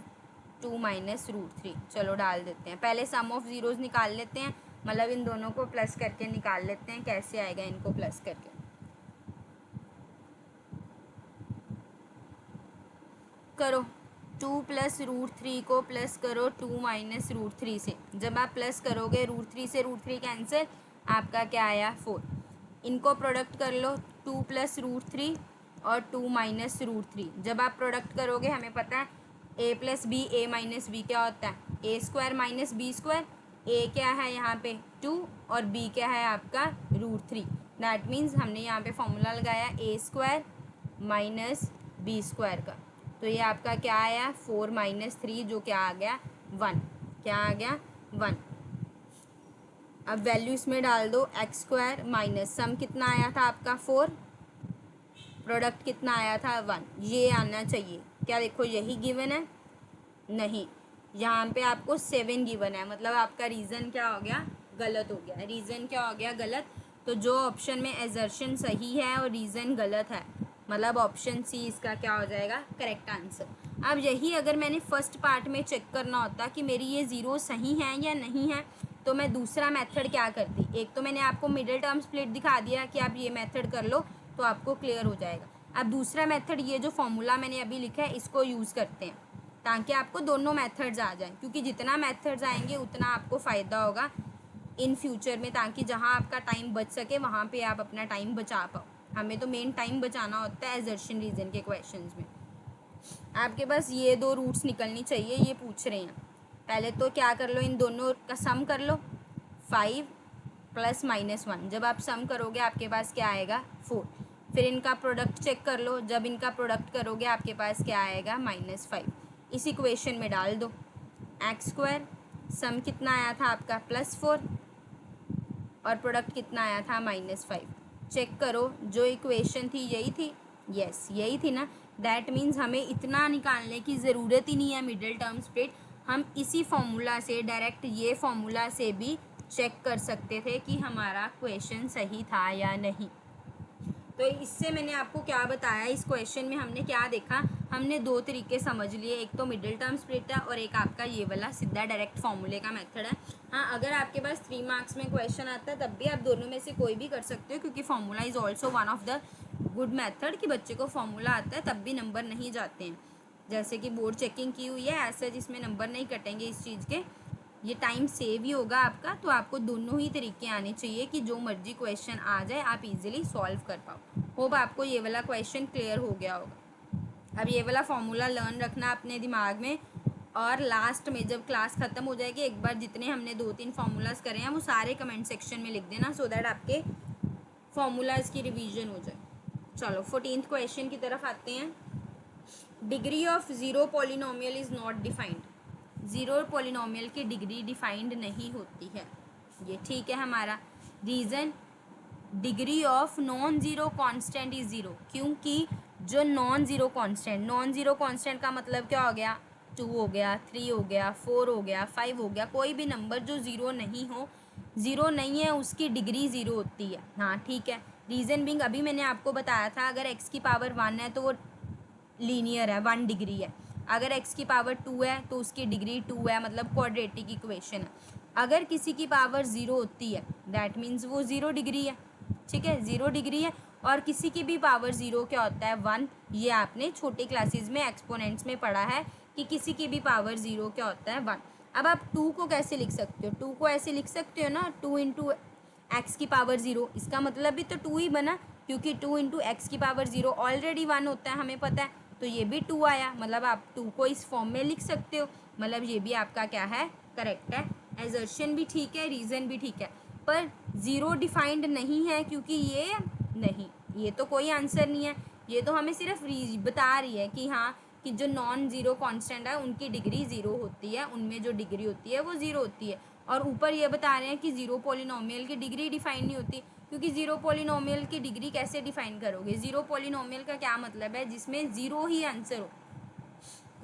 Speaker 1: 2 - √3। चलो डाल देते हैं। पहले सम ऑफ ज़ीरोज़ निकाल लेते हैं, मतलब इन दोनों को प्लस करके निकाल लेते हैं। कैसे आएगा इनको प्लस करके, करो 2 + √3 को प्लस करो 2 - √3 से। जब आप प्लस करोगे √3 से √3 कैंसिल, आपका क्या आया 4। इनको प्रोडक्ट कर लो 2 + √3 और 2 - √3। जब आप प्रोडक्ट करोगे, हमें पता है a + b, a - b क्या होता है, a² - b²। a क्या है यहाँ पे 2 और b क्या है आपका √3। दैट मीन्स हमने यहाँ पे फॉर्मूला लगाया a² - b² का। तो ये आपका क्या आया 4 - 3, जो क्या आ गया 1। क्या आ गया 1। अब वैल्यू इसमें डाल दो, x² माइनस सम कितना आया था आपका 4, प्रोडक्ट कितना आया था 1। ये आना चाहिए। क्या देखो यही गिवन है, नहीं, यहाँ पे आपको 7 गिवन है। मतलब आपका रीज़न क्या हो गया, गलत हो गया। रीज़न क्या हो गया, गलत। तो जो ऑप्शन में एजर्शन सही है और रीज़न गलत है, मतलब ऑप्शन सी इसका क्या हो जाएगा करेक्ट आंसर। अब यही अगर मैंने फर्स्ट पार्ट में चेक करना होता कि मेरी ये ज़ीरो सही है या नहीं है, तो मैं दूसरा मेथड क्या करती। एक तो मैंने आपको मिडिल टर्म स्प्लिट दिखा दिया कि आप ये मेथड कर लो तो आपको क्लियर हो जाएगा। अब दूसरा मेथड, ये जो फॉर्मूला मैंने अभी लिखा है इसको यूज़ करते हैं ताकि आपको दोनों मेथड्स आ जाएं, क्योंकि जितना मेथड्स आएंगे उतना आपको फ़ायदा होगा इन फ्यूचर में, ताकि जहाँ आपका टाइम बच सके वहाँ पे आप अपना टाइम बचा पाओ। हमें तो मेन टाइम बचाना होता है एजर्शन रीजन के क्वेश्चंस में। आपके पास ये दो रूट्स निकलनी चाहिए, ये पूछ रहे हैं। पहले तो क्या कर लो, इन दोनों का सम कर लो, 5 + -1। जब आप सम करोगे आपके पास क्या आएगा 4। फिर इनका प्रोडक्ट चेक कर लो, जब इनका प्रोडक्ट करोगे आपके पास क्या आएगा -5। इस इक्वेशन में डाल दो x², सम कितना आया था आपका +4 और प्रोडक्ट कितना आया था -5। चेक करो जो इक्वेशन थी यही थी, यस यही थी ना। दैट मीन्स हमें इतना निकालने की ज़रूरत ही नहीं है मिडिल टर्म स्प्लिट। हम इसी फॉर्मूला से डायरेक्ट ये फॉर्मूला से भी चेक कर सकते थे कि हमारा क्वेश्चन सही था या नहीं। तो इससे मैंने आपको क्या बताया, इस क्वेश्चन में हमने क्या देखा, हमने दो तरीके समझ लिए, एक तो मिडिल टर्म स्प्लिट है और एक आपका ये वाला सीधा डायरेक्ट फॉर्मूले का मेथड है। हाँ, अगर आपके पास 3 मार्क्स में क्वेश्चन आता है तब भी आप दोनों में से कोई भी कर सकते हो, क्योंकि formula is also one of the good method कि बच्चे को फॉर्मूला आता है तब भी नंबर नहीं जाते हैं। जैसे कि बोर्ड चेकिंग की हुई है ऐसा, जिसमें नंबर नहीं कटेंगे इस चीज़ के, ये टाइम सेव ही होगा आपका। तो आपको दोनों ही तरीके आने चाहिए कि जो मर्जी क्वेश्चन आ जाए आप इजीली सॉल्व कर पाओ। होप आपको ये वाला क्वेश्चन क्लियर हो गया होगा। अब ये वाला फॉर्मूला लर्न रखना अपने दिमाग में, और लास्ट में जब क्लास ख़त्म हो जाएगी एक बार जितने हमने 2-3 फार्मूलाज करे हैं वो सारे कमेंट सेक्शन में लिख देना, सो दैट आपके फार्मूलाज की रिवीजन हो जाए। चलो 14th क्वेश्चन की तरफ आते हैं। Degree of zero polynomial is not defined. Zero polynomial की डिग्री डिफाइंड नहीं होती है, ये ठीक है हमारा। Reason, degree of non zero constant is zero, क्योंकि जो नॉन ज़ीरो कांस्टेंट का मतलब क्या हो गया, 2 हो गया, 3 हो गया, 4 हो गया, 5 हो गया, कोई भी नंबर जो ज़ीरो नहीं हो, ज़ीरो नहीं है उसकी डिग्री ज़ीरो होती है। हाँ ठीक है। रीज़न बिंग, अभी मैंने आपको बताया था अगर x की पावर 1 है तो वो लीनियर है, 1 डिग्री है। अगर x की पावर 2 है तो उसकी डिग्री 2 है, मतलब क्वाड्रेटिक इक्वेशन है। अगर किसी की पावर 0 होती है दैट मीन्स वो 0 डिग्री है, ठीक है, 0 डिग्री है। और किसी की भी पावर 0 क्या होता है 1, ये आपने छोटी क्लासेस में एक्सपोनेंट्स में पढ़ा है कि किसी की भी पावर 0 क्या होता है 1। अब आप 2 को कैसे लिख सकते हो, 2 को ऐसे लिख सकते हो ना, 2 × x की पावर 0, इसका मतलब भी तो 2 ही बना, क्योंकि 2 × x की पावर 0 ऑलरेडी 1 होता है हमें पता है, तो ये भी 2 आया, मतलब आप 2 को इस फॉर्म में लिख सकते हो, मतलब ये भी आपका क्या है करेक्ट है। एजर्शन भी ठीक है, रीज़न भी ठीक है, पर ज़ीरो डिफाइंड नहीं है क्योंकि ये नहीं, ये तो कोई आंसर नहीं है, ये तो हमें सिर्फ बता रही है कि हाँ कि जो नॉन ज़ीरो कांस्टेंट है उनकी डिग्री 0 होती है, उनमें जो डिग्री होती है वो 0 होती है। और ऊपर ये बता रहे हैं कि ज़ीरो पॉलिनोमियल की डिग्री डिफाइन नहीं होती, क्योंकि ज़ीरो पॉलिनोमियल की डिग्री कैसे डिफाइन करोगे, ज़ीरो पॉलिनोमियल का क्या मतलब है, जिसमें 0 ही आंसर हो।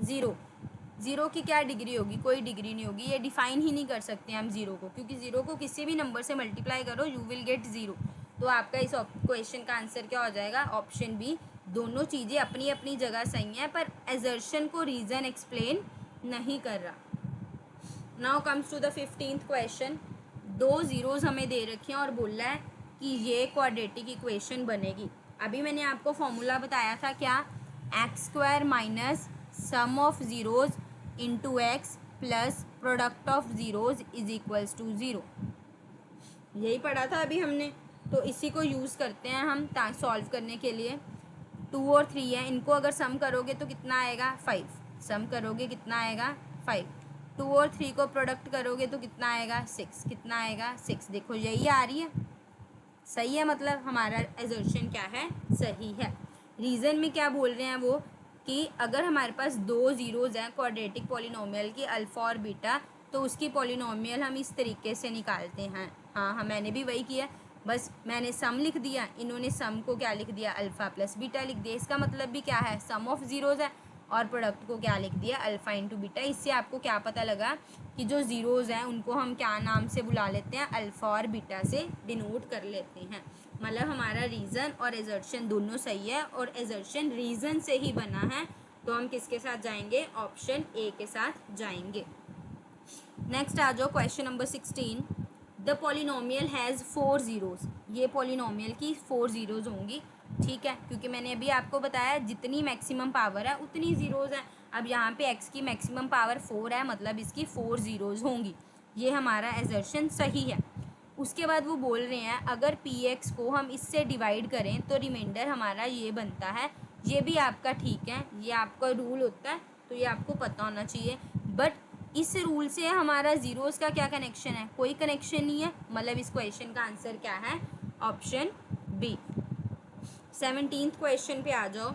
Speaker 1: ज़ीरो की क्या डिग्री होगी, कोई डिग्री नहीं होगी, ये डिफाइन ही नहीं कर सकते हम ज़ीरो को, क्योंकि ज़ीरो को किसी भी नंबर से मल्टीप्लाई करो यू विल गेट 0। तो आपका इस क्वेश्चन का आंसर क्या हो जाएगा, ऑप्शन बी। दोनों चीज़ें अपनी अपनी जगह सही हैं, पर एजर्शन को रीज़न एक्सप्लेन नहीं कर रहा। Now comes to the 15th question. 2 zeros हमें दे रखे हैं और बोल रहा है कि ये क्वाड्रेटिक इक्वेशन बनेगी। अभी मैंने आपको फॉर्मूला बताया था क्या, x² minus sum of zeros into x plus product of zeros is equals to 0। यही पढ़ा था अभी हमने, तो इसी को यूज़ करते हैं हम सॉल्व करने के लिए। 2 और 3 है, इनको अगर सम करोगे तो कितना आएगा 5, सम करोगे कितना आएगा 5। 2 और 3 को प्रोडक्ट करोगे तो कितना आएगा 6, कितना आएगा 6। देखो यही आ रही है, सही है, मतलब हमारा एजर्शन क्या है सही है। रीज़न में क्या बोल रहे हैं वो कि अगर हमारे पास 2 ज़ीरोज़ हैं क्वाड्रेटिक पॉलिनोमियल की अल्फ़ा और बीटा, तो उसकी पॉलिनोमियल हम इस तरीके से निकालते हैं। हाँ, मैंने भी वही किया, बस मैंने सम लिख दिया, इन्होंने सम को क्या लिख दिया अल्फ़ा प्लस बीटा लिख दिया। इसका मतलब भी क्या है, सम ऑफ ज़ीरोज़ है, और प्रोडक्ट को क्या लिख दिया, अल्फ़ा इंटू बीटा। इससे आपको क्या पता लगा कि जो ज़ीरोज़ हैं उनको हम क्या नाम से बुला लेते हैं, अल्फ़ा और बीटा से डिनोट कर लेते हैं। मतलब हमारा रीज़न और एजर्शन दोनों सही है और एजर्शन रीज़न से ही बना है, तो हम किसके साथ जाएंगे, ऑप्शन ए के साथ जाएंगे। नेक्स्ट आ जाओ question number 16। The polynomial has 4 zeros. ये पॉलिनोमियल की 4 ज़ीरोज़ होंगी, ठीक है, क्योंकि मैंने अभी आपको बताया जितनी मैक्सिमम पावर है उतनी ज़ीरोज़ हैं। अब यहाँ पे x की मैक्सिमम पावर 4 है, मतलब इसकी 4 ज़ीरोज़ होंगी। ये हमारा एजर्शन सही है। उसके बाद वो बोल रहे हैं अगर px को हम इससे डिवाइड करें तो रिमाइंडर हमारा ये बनता है। ये भी आपका ठीक है, ये आपका रूल होता है, तो ये आपको पता होना चाहिए। बट इस रूल से हमारा ज़ीरोज़ का क्या कनेक्शन है, कोई कनेक्शन नहीं है। मतलब इस क्वेश्चन का आंसर क्या है, ऑप्शन बी। 17th क्वेश्चन पे आ जाओ।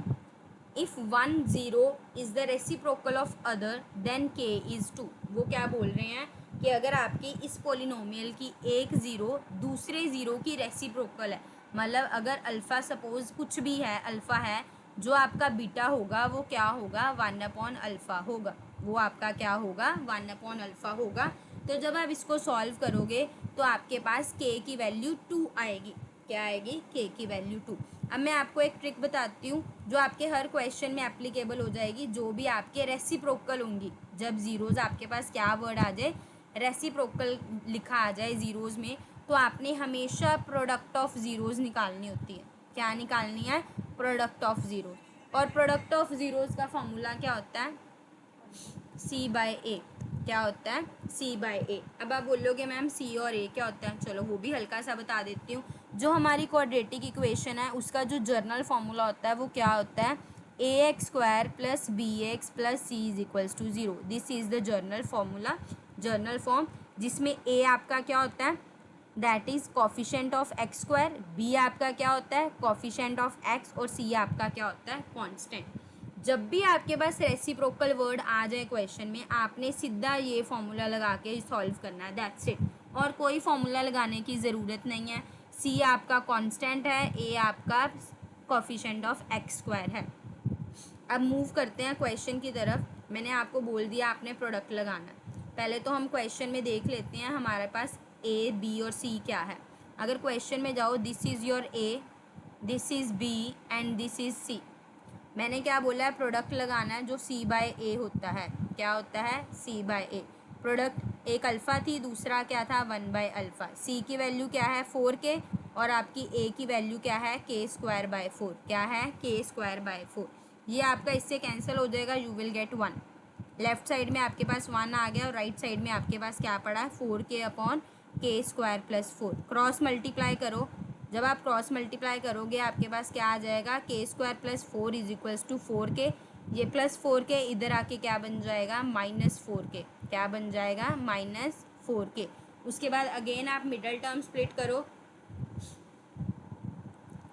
Speaker 1: If 1 0 is the reciprocal of other than k is 2। वो क्या बोल रहे हैं कि अगर आपकी इस पोलिनोमियल की एक ज़ीरो दूसरे ज़ीरो की रेसिप्रोकल है, मतलब अगर अल्फ़ा सपोज़ कुछ भी है, अल्फ़ा है, जो आपका बीटा होगा वो क्या होगा, 1/अल्फ़ा होगा। वो आपका क्या होगा, 1/अल्फ़ा होगा। तो जब आप इसको सॉल्व करोगे तो आपके पास k की वैल्यू 2 आएगी। क्या आएगी, k की वैल्यू 2। अब मैं आपको एक ट्रिक बताती हूँ जो आपके हर क्वेश्चन में एप्लीकेबल हो जाएगी। जो भी आपके रेसिप्रोकल होंगी, जब ज़ीरोज़ आपके पास क्या वर्ड आ जाए, रेसिप्रोकल लिखा आ जाए ज़ीरोज़ में, तो आपने हमेशा प्रोडक्ट ऑफ ज़ीरोज़ निकालनी होती है। क्या निकालनी है, प्रोडक्ट ऑफ ज़ीरोज़। और प्रोडक्ट ऑफ ज़ीरोज़ का फॉर्मूला क्या होता है, c/a। क्या होता है, c/a। अब आप बोलोगे मैम c और a क्या होता है, चलो वो भी हल्का सा बता देती हूँ। जो हमारी क्वाड्रेटिक इक्वेशन है उसका जो जर्नल फार्मूला होता है वो क्या होता है, ax² + bx + c = 0। This is the journal formula, journal form, जिसमें a आपका क्या होता है, that is coefficient of x², b आपका क्या होता है, कोफिशिएंट ऑफ x, और c आपका क्या होता है, कांस्टेंट। जब भी आपके पास रेसिप्रोकल वर्ड आ जाए क्वेश्चन में, आपने सीधा ये फॉर्मूला लगा के सॉल्व करना है, दैट्स इट। और कोई फॉर्मूला लगाने की ज़रूरत नहीं है। c आपका कांस्टेंट है, a आपका कोफिशिएंट ऑफ x² है। अब मूव करते हैं क्वेश्चन की तरफ। मैंने आपको बोल दिया आपने प्रोडक्ट लगाना है। पहले तो हम क्वेश्चन में देख लेते हैं हमारे पास a, b और c क्या है। अगर क्वेश्चन में जाओ, this is your a, this is b and this is c। मैंने क्या बोला है, प्रोडक्ट लगाना है जो c/a होता है। क्या होता है, c/a। प्रोडक्ट एक अल्फ़ा थी, दूसरा क्या था, 1/अल्फ़ा। c की वैल्यू क्या है, 4k, और आपकी a की वैल्यू क्या है, k²/4। क्या है, k²/4। ये आपका इससे कैंसिल हो जाएगा, you will gate 1। Left side में आपके पास 1 आ गया और राइट साइड में आपके पास क्या पड़ा है, 4k/k² + 4। क्रॉस मल्टीप्लाई करो। जब आप क्रॉस मल्टीप्लाई करोगे आपके पास क्या आ जाएगा, k² + 4 = 4k। ये +4k इधर आके क्या बन जाएगा, -4k। क्या बन जाएगा, -4k। उसके बाद अगेन आप मिडल टर्म स्प्लिट करो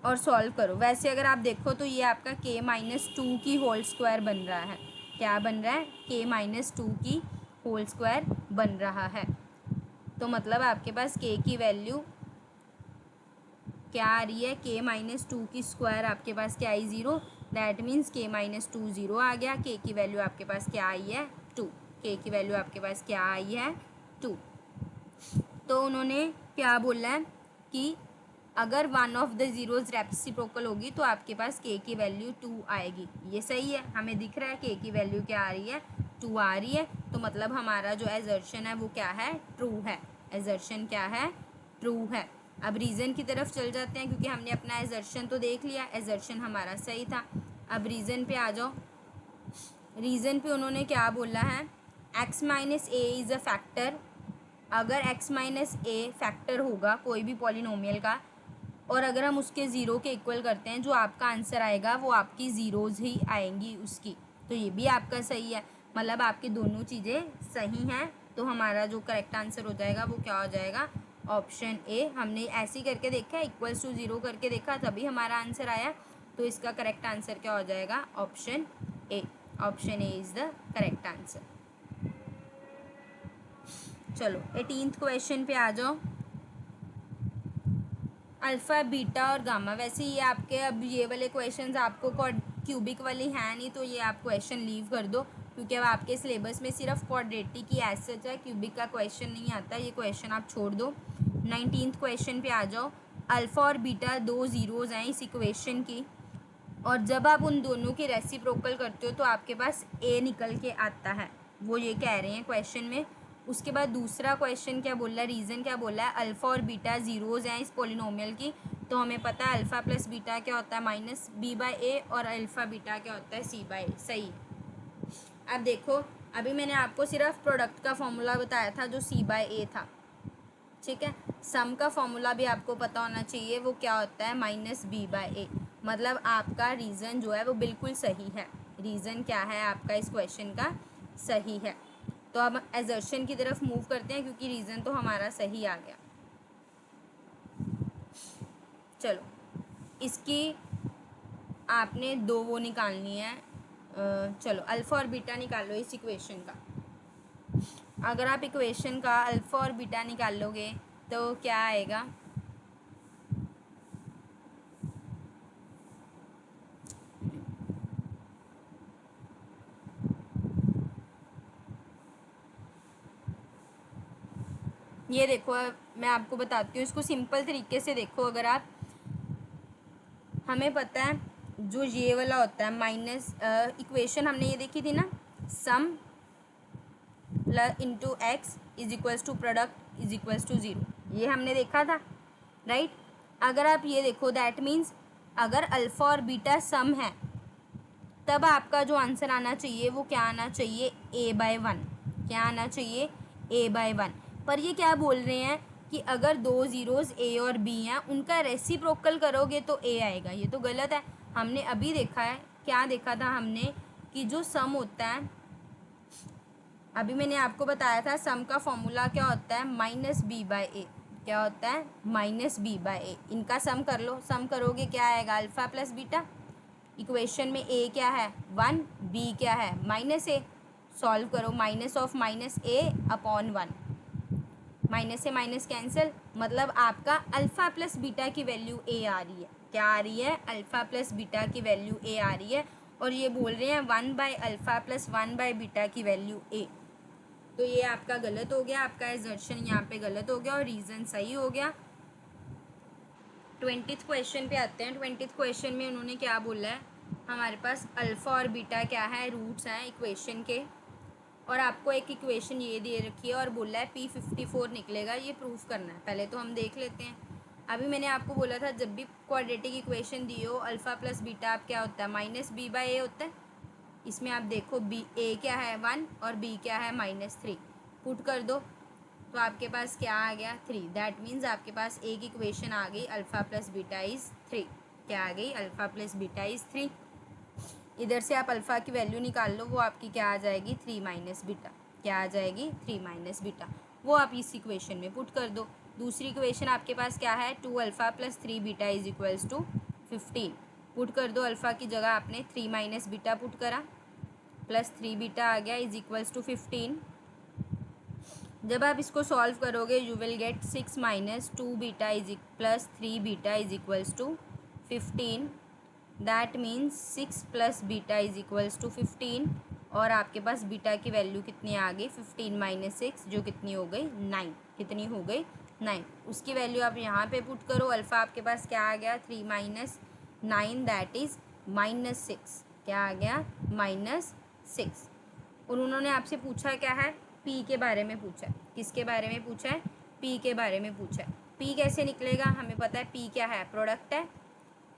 Speaker 1: और सॉल्व करो। वैसे अगर आप देखो तो ये आपका k-2 की होल स्क्वायर बन रहा है। क्या बन रहा है, k-2 की होल स्क्वायर बन रहा है। तो मतलब आपके पास k की वैल्यू क्या आ रही है, k-2 की स्क्वायर आपके पास क्या आई, 0। दैट मीन्स k-2 0 आ गया। k की वैल्यू आपके पास क्या आई है, 2। k की वैल्यू आपके पास क्या आई है, 2। तो उन्होंने क्या बोला है कि अगर one of the zeros reciprocal होगी तो आपके पास k की वैल्यू 2 आएगी। ये सही है, हमें दिख रहा है k की वैल्यू क्या आ रही है, 2 आ रही है। तो मतलब हमारा जो एजर्शन है वो क्या है, ट्रू है। एजर्शन क्या है, ट्रू है। अब रीज़न की तरफ चल जाते हैं क्योंकि हमने अपना एजर्शन तो देख लिया, एजर्शन हमारा सही था। अब रीज़न पे आ जाओ। रीज़न पे उन्होंने क्या बोला है, x - a is a factor. अगर x - a फैक्टर होगा कोई भी पॉलिनोमियल का, और अगर हम उसके ज़ीरो के इक्वल करते हैं, जो आपका आंसर आएगा वो आपकी ज़ीरोज़ ही आएंगी उसकी। तो ये भी आपका सही है, मतलब आपकी दोनों चीज़ें सही हैं। तो हमारा जो करेक्ट आंसर हो जाएगा वो क्या हो जाएगा, ऑप्शन ए। हमने ऐसे ही करके देखा, इक्वल्स टू 0 करके देखा, तभी हमारा आंसर आया। तो इसका करेक्ट आंसर क्या हो जाएगा, option A. Option A is the correct answer. चलो 18th क्वेश्चन पे आ जाओ। अल्फ़ा, बीटा और गामा। वैसे ये आपके अब ये वाले क्वेश्चंस आपको क्यूबिक वाली है नहीं, तो ये आप क्वेश्चन लीव कर दो, क्योंकि अब आपके सिलेबस में सिर्फ क्वाड्रेटिक की एज सच है, क्यूबिक का क्वेश्चन नहीं आता, ये क्वेश्चन आप छोड़ दो। 19th क्वेश्चन पे आ जाओ। अल्फ़ा और बीटा दो ज़ीरोज़ हैं इस इक्वेशन की, और जब आप उन दोनों की रेसिप्रोकल करते हो तो आपके पास ए निकल के आता है, वो ये कह रहे हैं क्वेश्चन में। उसके बाद दूसरा क्वेश्चन क्या बोल रहा है, रीज़न क्या बोला है, अल्फ़ा और बीटा ज़ीरोज़ हैं इस पोलिनोमियल की, तो हमें पता है अल्फ़ा प्लस बीटा क्या होता है माइनस बी बाई ए, और अल्फ़ा बीटा क्या होता है सी बाई ए। सही। अब देखो, अभी मैंने आपको सिर्फ प्रोडक्ट का फॉर्मूला बताया था जो सी बाई ए था, ठीक है। सम का फॉर्मूला भी आपको पता होना चाहिए, वो क्या होता है माइनस बी बाई ए। मतलब आपका रीज़न जो है वो बिल्कुल सही है। रीज़न क्या है आपका इस क्वेश्चन का, सही है। तो अब एजर्शन की तरफ मूव करते हैं, क्योंकि रीज़न तो हमारा सही आ गया। चलो, इसकी आपने दो वो निकालनी है। चलो अल्फ़ा और बीटा निकालो इस इक्वेशन का। अगर आप इक्वेशन का अल्फ़ा और बीटा निकालोगे तो क्या आएगा, ये देखो मैं आपको बताती हूँ इसको सिंपल तरीके से। देखो, अगर आप, हमें पता है जो ये वाला होता है माइनस, इक्वेशन हमने ये देखी थी ना, sum plus into X is equals to product is equals to zero, ये हमने देखा था, राइट। अगर आप ये देखो, दैट मीन्स अगर अल्फ़ा और बीटा सम है, तब आपका जो आंसर आना चाहिए वो क्या आना चाहिए, ए बाय वन। क्या आना चाहिए, ए बाय वन। पर ये क्या बोल रहे हैं कि अगर दो ज़ीरोज़ ए और बी हैं, उनका रेसिप्रोकल करोगे तो ए आएगा, ये तो गलत है। हमने अभी देखा है, क्या देखा था हमने, कि जो सम होता है, अभी मैंने आपको बताया था सम का फॉर्मूला क्या होता है, माइनस बी बाय ए। क्या होता है, माइनस बी बाय ए। इनका सम कर लो, सम करोगे क्या आएगा, अल्फ़ा प्लस बीटा। इक्वेशन में ए क्या है 1, बी क्या है माइनस ए। सॉल्व करो, minus of minus A upon 1, minus से माइनस कैंसिल, मतलब आपका अल्फ़ा प्लस बीटा की वैल्यू ए आ रही है। क्या आ रही है, अल्फ़ा प्लस बीटा की वैल्यू ए आ रही है, और ये बोल रहे हैं 1 bye alpha plus 1 by beta की वैल्यू ए। तो ये आपका गलत हो गया, आपका एजर्शन यहाँ पे गलत हो गया और रीज़न सही हो गया। 20th क्वेश्चन पे आते हैं। 20th क्वेश्चन में उन्होंने क्या बोला है, हमारे पास अल्फ़ा और बीटा क्या है, रूट्स हैं इक्वेशन के, और आपको एक इक्वेशन ये दे रखी है और बोला है P54 निकलेगा, ये प्रूफ करना है। पहले तो हम देख लेते हैं। अभी मैंने आपको बोला था जब भी क्वाड्रेटिक इक्वेशन दी हो, अल्फ़ा प्लस बीटा आप क्या होता है माइनस बी बाई ए होता है। इसमें आप देखो बी, ए क्या है 1 और बी क्या है -3, पुट कर दो तो आपके पास क्या आ गया 3। दैट मीन्स आपके पास एक इक्वेशन आ गई, अल्फ़ा प्लस बीटा इज़ 3। क्या आ गई, अल्फ़ा प्लस बीटा इज़ 3। इधर से आप अल्फ़ा की वैल्यू निकाल लो, वो आपकी क्या आ जाएगी 3 माइनस बीटा। क्या आ जाएगी 3 माइनस बीटा, वो आप इस इक्वेशन में पुट कर दो। दूसरी इक्वेशन आपके पास क्या है 2 alpha plus 3 beta is equals to 15। Put कर दो, अल्फ़ा की जगह आपने 3 माइनस बीटा पुट करा, प्लस 3 बीटा आ गया इज इक्वल्स टू 15। जब आप इसको सॉल्व करोगे you will get 6 minus 2 beta is plus 3 beta is equals to 15। That means 6 plus beta is equals to 15, और आपके पास बीटा की वैल्यू कितनी आ गई 15 माइनस 6, जो कितनी हो गई 9। कितनी हो गई 9। उसकी वैल्यू आप यहाँ पे पुट करो, अल्फ़ा आपके पास क्या आ गया 3 माइनस 9 दैट इज़ -6। क्या आ गया -6। और उन्होंने आपसे पूछा क्या है, पी के बारे में पूछा है। किसके बारे में पूछा है, पी के बारे में पूछा है। पी कैसे निकलेगा, हमें पता है पी क्या है, प्रोडक्ट है।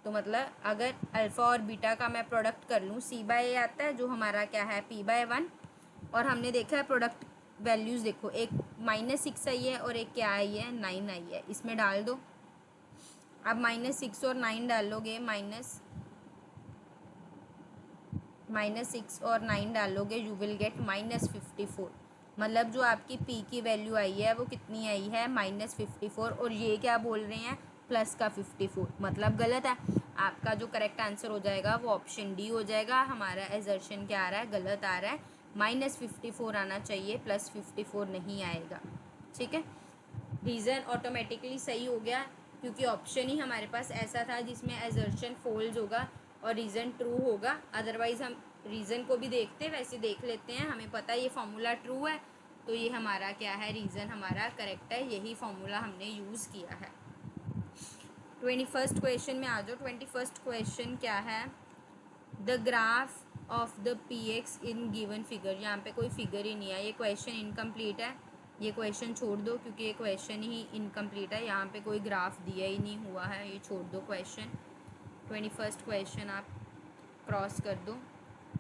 Speaker 1: तो मतलब अगर अल्फ़ा और बीटा का मैं प्रोडक्ट कर लूँ, सी बाय ए आता है, जो हमारा क्या है पी बाय 1। और हमने देखा है प्रोडक्ट वैल्यूज़, देखो एक -6 आई है और एक क्या आई है 9 आई है, इसमें डाल दो। अब -6 और 9 डालोगे, -6 और 9 डालोगे यू विल गेट -54। मतलब जो आपकी पी की वैल्यू आई है वो कितनी आई है -54, और ये क्या बोल रहे हैं प्लस का 54, मतलब गलत है। आपका जो करेक्ट आंसर हो जाएगा वो ऑप्शन डी हो जाएगा। हमारा एजर्शन क्या आ रहा है, गलत आ रहा है, -54 आना चाहिए, +54 नहीं आएगा। ठीक है, रीज़न ऑटोमेटिकली सही हो गया, क्योंकि ऑप्शन ही हमारे पास ऐसा था जिसमें एजर्शन फॉल्स होगा। और रीज़न ट्रू होगा। अदरवाइज़ हम रीज़न को भी देखते वैसे देख लेते हैं, हमें पता है ये फॉर्मूला ट्रू है तो ये हमारा क्या है, रीज़न हमारा करेक्ट है, यही फॉर्मूला हमने यूज़ किया है। 21st क्वेश्चन में आ जाओ। 21st क्वेश्चन क्या है, the graph of the P x in given figure. यहाँ पे कोई फिगर ही नहीं है, ये क्वेश्चन इनकम्प्लीट है, ये क्वेश्चन छोड़ दो क्योंकि ये क्वेश्चन ही इनकम्प्लीट है, यहाँ पे कोई ग्राफ दिया ही नहीं हुआ है, ये छोड़ दो क्वेश्चन। 21st क्वेश्चन आप क्रॉस कर दो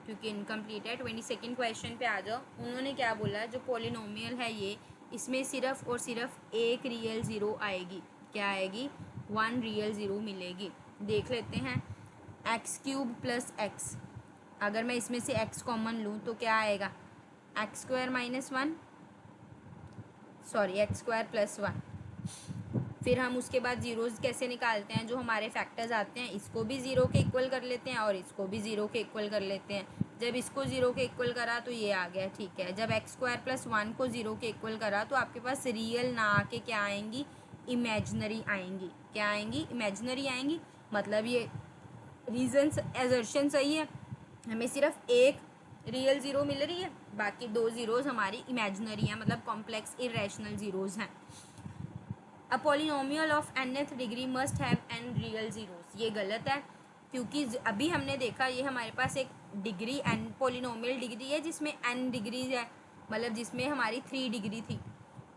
Speaker 1: क्योंकि इनकम्प्लीट है। 22nd क्वेश्चन पे आ जाओ। उन्होंने क्या बोला, जो पॉलिनोमियल है ये, इसमें सिर्फ और सिर्फ एक रियल ज़ीरो आएगी। क्या आएगी, 1 रियल ज़ीरो मिलेगी। देख लेते हैं, एक्स क्यूब प्लस एक्स, अगर मैं इसमें से एक्स कॉमन लूँ तो क्या आएगा, x square minus 1, sorry x square plus 1। फिर हम उसके बाद ज़ीरोज़ कैसे निकालते हैं, जो हमारे फैक्टर्स आते हैं इसको भी ज़ीरो के इक्वल कर लेते हैं और इसको भी ज़ीरो के इक्वल कर लेते हैं। जब इसको ज़ीरो के इक्वल करा तो ये आ गया, ठीक है। जब एक्स स्क्वायर प्लस 1 को ज़ीरो के इक्वल करा तो आपके पास रियल ना आके क्या आएंगी, इमेजनरी आएंगी। क्या आएंगी, इमेजनरी आएंगी। मतलब ये रीजन एजर्शन सही है, हमें सिर्फ एक रियल ज़ीरो मिल रही है, बाकी दो ज़ीरोज़ हमारी इमेजनरी हैं, मतलब कॉम्प्लेक्स इरेशनल ज़ीरोज़ हैं। A polynomial of nth degree must have n real zeros. ये गलत है क्योंकि अभी हमने देखा ये हमारे पास एक डिग्री n पॉलिनोमियल डिग्री है जिसमें n डिग्रीज है, मतलब जिसमें हमारी 3 डिग्री थी,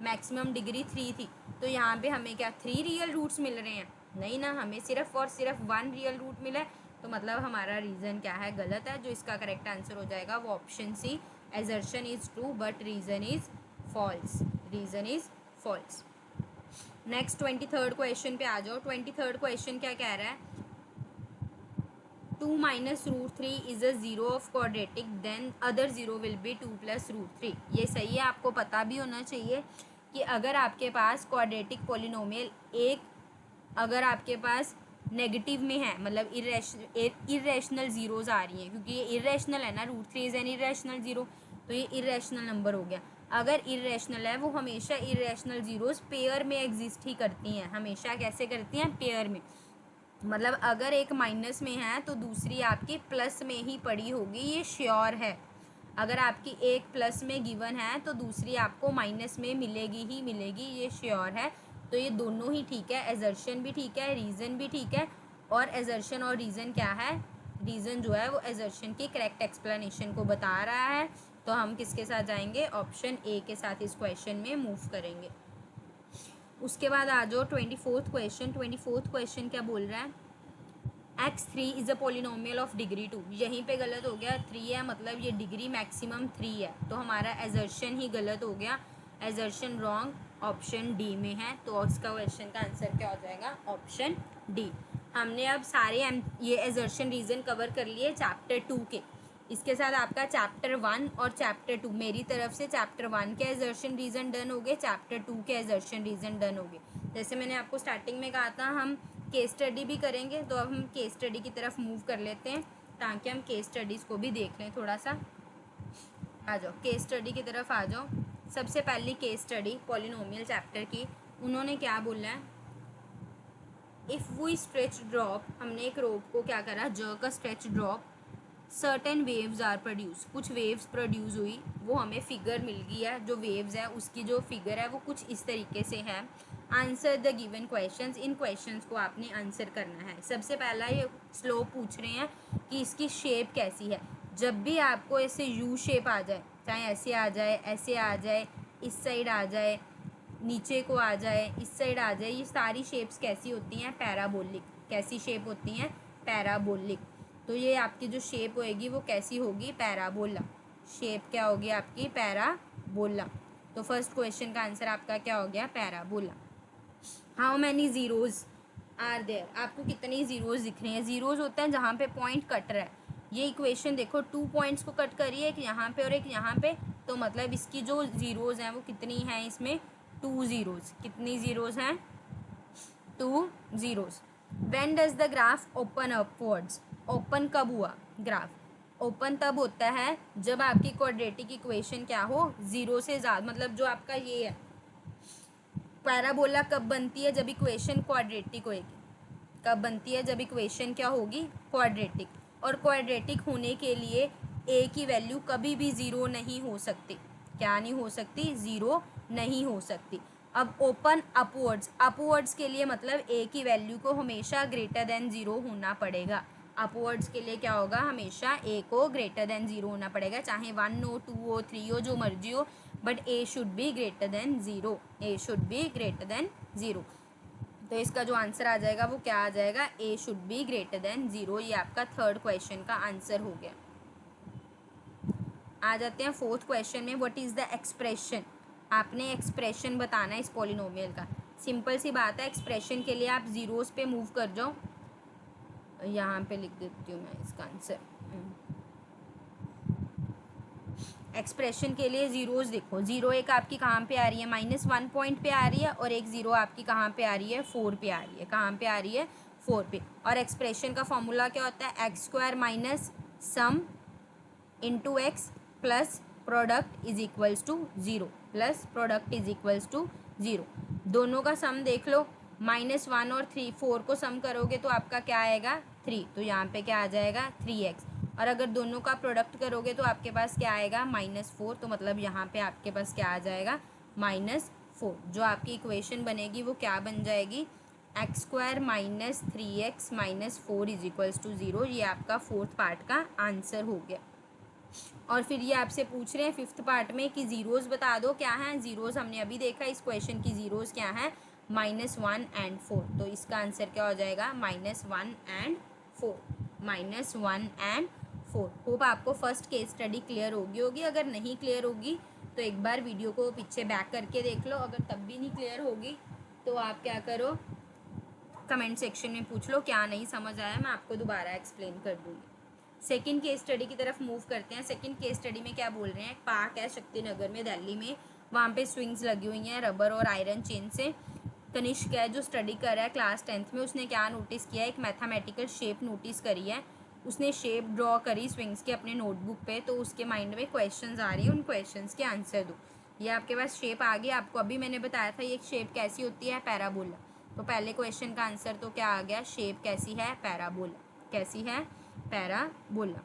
Speaker 1: मैक्सिमम डिग्री 3 थी। तो यहाँ पे हमें क्या 3 रियल रूट्स मिल रहे हैं, नहीं ना, हमें सिर्फ और सिर्फ 1 रियल रूट मिला है। तो मतलब हमारा रीज़न क्या है, गलत है। जो इसका करेक्ट आंसर हो जाएगा वो option C, assertion is true but reason is false. Reason is false. Next 23rd question पे आ जाओ। 23rd क्वेश्चन क्या कह रहा है, 2 minus root 3 is a zero of quadratic, then other zero will be 2 plus root 3। ये सही है, आपको पता भी होना चाहिए कि अगर आपके पास क्वाड्रेटिक पॉलिनोमियल एक, अगर आपके पास नेगेटिव में है, मतलब इरेशनल ज़ीरोज़ आ रही हैं, क्योंकि ये इरेशनल है ना, root 3 is an irrational zero, तो ये इरेशनल नंबर हो गया। अगर इरेशनल है वो हमेशा इरेशनल ज़ीरोज़ पेयर में एग्जिस्ट ही करती हैं, हमेशा कैसे करती हैं, पेयर में। मतलब अगर एक माइनस में है तो दूसरी आपकी प्लस में ही पड़ी होगी, ये श्योर है। अगर आपकी एक प्लस में गिवन है तो दूसरी आपको माइनस में मिलेगी ही मिलेगी, ये श्योर है। तो ये दोनों ही ठीक है, एजर्शन भी ठीक है, रीज़न भी ठीक है। और एजर्शन और रीज़न क्या है, रीज़न जो है वो एजर्शन की करेक्ट एक्सप्लेनेशन को बता रहा है। तो हम किसके साथ जाएंगे, ऑप्शन ए के साथ इस क्वेश्चन में मूव करेंगे। उसके बाद आ जाओ 24th क्वेश्चन। 24th क्वेश्चन क्या बोल रहा है, x3 is a polynomial of degree 2। यहीं पे गलत हो गया, 3 है मतलब ये डिग्री मैक्सिमम 3 है, तो हमारा एजर्शन ही गलत हो गया, एजर्शन रॉन्ग, ऑप्शन डी में है। तो उसका क्वेश्चन का आंसर क्या हो जाएगा, ऑप्शन डी। हमने अब सारे ये एजर्शन रीज़न कवर कर लिए चैप्टर 2 के। इसके साथ आपका चैप्टर 1 और चैप्टर 2, मेरी तरफ से चैप्टर 1 के एजर्शन रीज़न डन हो गए, चैप्टर 2 के एजर्शन रीज़न डन हो गए। जैसे मैंने आपको स्टार्टिंग में कहा था हम केस स्टडी भी करेंगे, तो अब हम केस स्टडी की तरफ मूव कर लेते हैं ताकि हम केस स्टडीज़ को भी देख लें थोड़ा सा। आ जाओ केस स्टडी की तरफ आ जाओ। सबसे पहली केस स्टडी पॉलिनोमियल चैप्टर की, उन्होंने क्या बोला है, इफ़ वी स्ट्रेच ड्रॉप, हमने एक रोप को क्या करा, ज का stretch drop, certain waves are produce, कुछ वेव्स प्रोड्यूस हुई, वो हमें फिगर मिल गई है, जो वेव्स है उसकी जो फिगर है वो कुछ इस तरीके से है। Answer the given questions, in questions को आपने आंसर करना है। सबसे पहला ये स्लोप पूछ रहे हैं कि इसकी शेप कैसी है। जब भी आपको ऐसे यू शेप आ जाए, चाहे ऐसे आ जाए, ऐसे आ जाए, इस साइड आ जाए, नीचे को आ जाए, इस साइड आ जाए, ये सारी शेप्स कैसी होती हैं, पैराबोलिक। कैसी शेप होती हैं, पैराबोलिक। तो ये आपकी जो शेप होएगी वो कैसी होगी, पैराबोला। शेप क्या होगी आपकी, पैराबोला। तो फर्स्ट क्वेश्चन का आंसर आपका क्या हो गया, parabola. How many zeros are there, आपको कितनी ज़ीरोज़ दिख रही हैं। ज़ीरोज़ होता है जहाँ पे पॉइंट कट रहा है। ये इक्वेशन देखो 2 पॉइंट्स को कट करिए, एक यहाँ पे और एक यहाँ पे, तो मतलब इसकी जो ज़ीरोज़ हैं वो कितनी हैं, इसमें 2 ज़ीरोज़। कितनी ज़ीरोज़ हैं, 2 zeros. When does the graph open upwards, open कब हुआ ग्राफ, ओपन तब होता है जब आपकी क्वाड्रेटिक इक्वेशन क्या हो, ज़ीरो से ज़्यादा, मतलब जो आपका ये है पैराबोला कब बनती है, जब इक्वेशन क्वाड्रेटिक होएगी। कब बनती है? जब इक्वेशन क्या होगी? क्वाड्रेटिक। और क्वाड्रेटिक होने के लिए ए की वैल्यू कभी भी ज़ीरो नहीं हो सकती। क्या नहीं हो सकती? ज़ीरो नहीं हो सकती। अब ओपन अपवर्ड्स, अपवर्ड्स के लिए मतलब ए की वैल्यू को हमेशा ग्रेटर देन ज़ीरो होना पड़ेगा। अपवर्ड्स के लिए क्या होगा? हमेशा ए को ग्रेटर देन ज़ीरो होना पड़ेगा, चाहे 1 हो, 2 हो, 3 हो, जो मर्जी हो, but A should be greater than zero. A should be greater than zero. तो इसका जो आंसर आ जाएगा वो क्या आ जाएगा? A should be greater than zero. ये आपका थर्ड क्वेश्चन का आंसर हो गया। आ जाते हैं फोर्थ क्वेश्चन में। What is the expression? आपने एक्सप्रेशन बताना है इस पॉलिनोमियल का। सिंपल सी बात है, एक्सप्रेशन के लिए आप ज़ीरोज़ पे मूव कर जाओ। यहाँ पे लिख देती हूँ मैं इसका आंसर। एक्सप्रेशन के लिए ज़ीरोज़ देखो, ज़ीरो एक आपकी कहाँ पे आ रही है? -1 पॉइंट पे आ रही है, और एक ज़ीरो आपकी कहाँ पे आ रही है? 4 पे आ रही है। कहाँ पे आ रही है? 4 पे। और एक्सप्रेशन का फॉर्मूला क्या होता है? x² minus sum into X plus product is equals to zero, plus product is equals to zero. दोनों का सम देख लो, -1 और 3, 4 को सम करोगे तो आपका क्या आएगा? 3। तो यहाँ पे क्या आ जाएगा? 3x। और अगर दोनों का प्रोडक्ट करोगे तो आपके पास क्या आएगा? -4। तो मतलब यहाँ पे आपके पास क्या आ जाएगा? -4। जो आपकी इक्वेशन बनेगी वो क्या बन जाएगी? x² minus 3x minus 4 is equals to zero. ये आपका फोर्थ पार्ट का आंसर हो गया। और फिर ये आपसे पूछ रहे हैं फिफ्थ पार्ट में कि ज़ीरोज़ बता दो क्या है। ज़ीरोज़ हमने अभी देखा इस क्वेश्चन की, ज़ीरोज़ क्या है? -1 एंड 4। तो इसका आंसर क्या हो जाएगा? -1 एंड 4। -1 एंड 4। होप आपको फर्स्ट केस स्टडी क्लियर होगी। अगर नहीं क्लियर होगी तो एक बार वीडियो को पीछे बैक करके देख लो। अगर तब भी नहीं क्लियर होगी तो आप क्या करो, कमेंट सेक्शन में पूछ लो क्या नहीं समझ आया, मैं आपको दोबारा एक्सप्लेन कर दूँगी। सेकंड केस स्टडी की तरफ मूव करते हैं। सेकंड केस स्टडी में क्या बोल रहे हैं? एक पार्क है शक्ति नगर में, दिल्ली में। वहाँ पे स्विंग्स लगी हुई हैं रबर और आयरन चेन से। तनिष्क है जो स्टडी कर रहा है क्लास 10th में, उसने क्या नोटिस किया? एक मैथमेटिकल शेप नोटिस करी है। उसने शेप ड्रॉ करी स्विंग्स के अपने नोटबुक पे, तो उसके माइंड में क्वेश्चंस आ रही है, उन क्वेश्चंस के आंसर दो। ये आपके पास शेप आ गई। आपको अभी मैंने बताया था ये शेप कैसी होती है? पैराबोला। तो पहले क्वेश्चन का आंसर तो क्या आ गया? शेप कैसी है? पैराबोला। कैसी है? पैराबोला।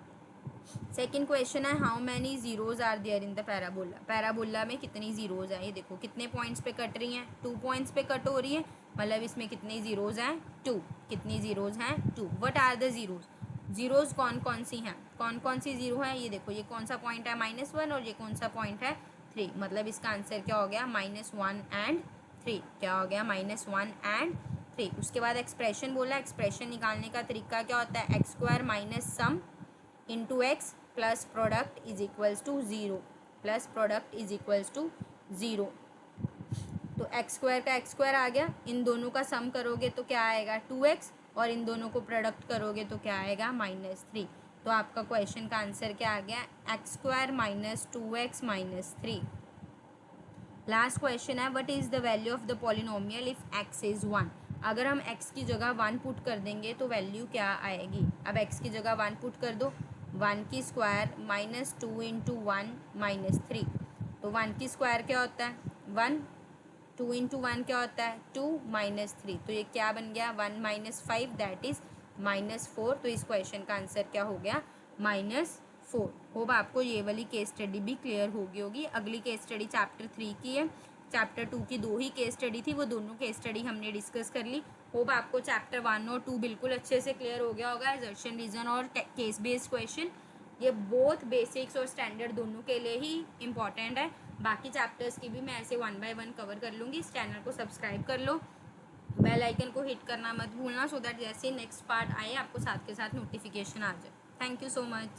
Speaker 1: सेकंड क्वेश्चन है how many zeros are there in the parabola? Parabola में कितनी ज़ीरोज़ हैं? ये देखो कितने पॉइंट्स पे कट रही हैं? 2 पॉइंट्स पे कट हो रही है, मतलब इसमें कितनी ज़ीरोज़ हैं? 2। कितनी ज़ीरोज़ हैं? 2। What are the zeros? Zeros कौन कौन सी हैं? कौन कौन सी ज़ीरो है? ये देखो, ये कौन सा पॉइंट है? -1, और ये कौन सा पॉइंट है? 3। मतलब इसका आंसर क्या हो गया? -1 एंड 3। क्या हो गया? -1 एंड 3। उसके बाद एक्सप्रेशन बोला। एक्सप्रेशन निकालने का तरीका क्या होता है? x² minus sum into X plus product is equals to zero, plus product is equals to zero. तो x² का x² आ गया, इन दोनों का सम करोगे तो क्या आएगा? 2x, और इन दोनों को प्रोडक्ट करोगे तो क्या आएगा? -3। तो आपका क्वेश्चन का आंसर क्या आ गया? x² minus 2x minus 3। Last question है what is the value of the polynomial if x is 1? अगर हम x की जगह 1 पुट कर देंगे तो वैल्यू क्या आएगी? अब x की जगह 1 पुट कर दो, 1 की स्क्वायर माइनस 2 इंटू 1 माइनस 3। तो 1 की स्क्वायर क्या होता है? 1। 2 इंटू 1 क्या होता है? 2 माइनस 3। तो ये क्या बन गया? 1 माइनस 5 दैट इज़ -4। तो इस क्वेश्चन का आंसर क्या हो गया? -4। होप आपको ये वाली केस स्टडी भी क्लियर होगी। अगली केस स्टडी चैप्टर 3 की है। चैप्टर 2 की 2 ही केस स्टडी थी, वो दोनों केस स्टडी हमने डिस्कस कर ली। होप आपको चैप्टर 1 और 2 बिल्कुल अच्छे से क्लियर हो गया होगा। असर्शन, रीजन और केस बेस्ड क्वेश्चन, ये बोथ बेसिक्स और स्टैंडर्ड दोनों के लिए ही इंपॉर्टेंट है। बाकी चैप्टर्स की भी मैं ऐसे 1 बाय 1 कवर कर लूँगी। इस चैनल को सब्सक्राइब कर लो, बेल आइकन को हिट करना मत भूलना, सो दैट जैसे नेक्स्ट पार्ट आए आपको साथ के साथ नोटिफिकेशन आ जाए। Thank you so much.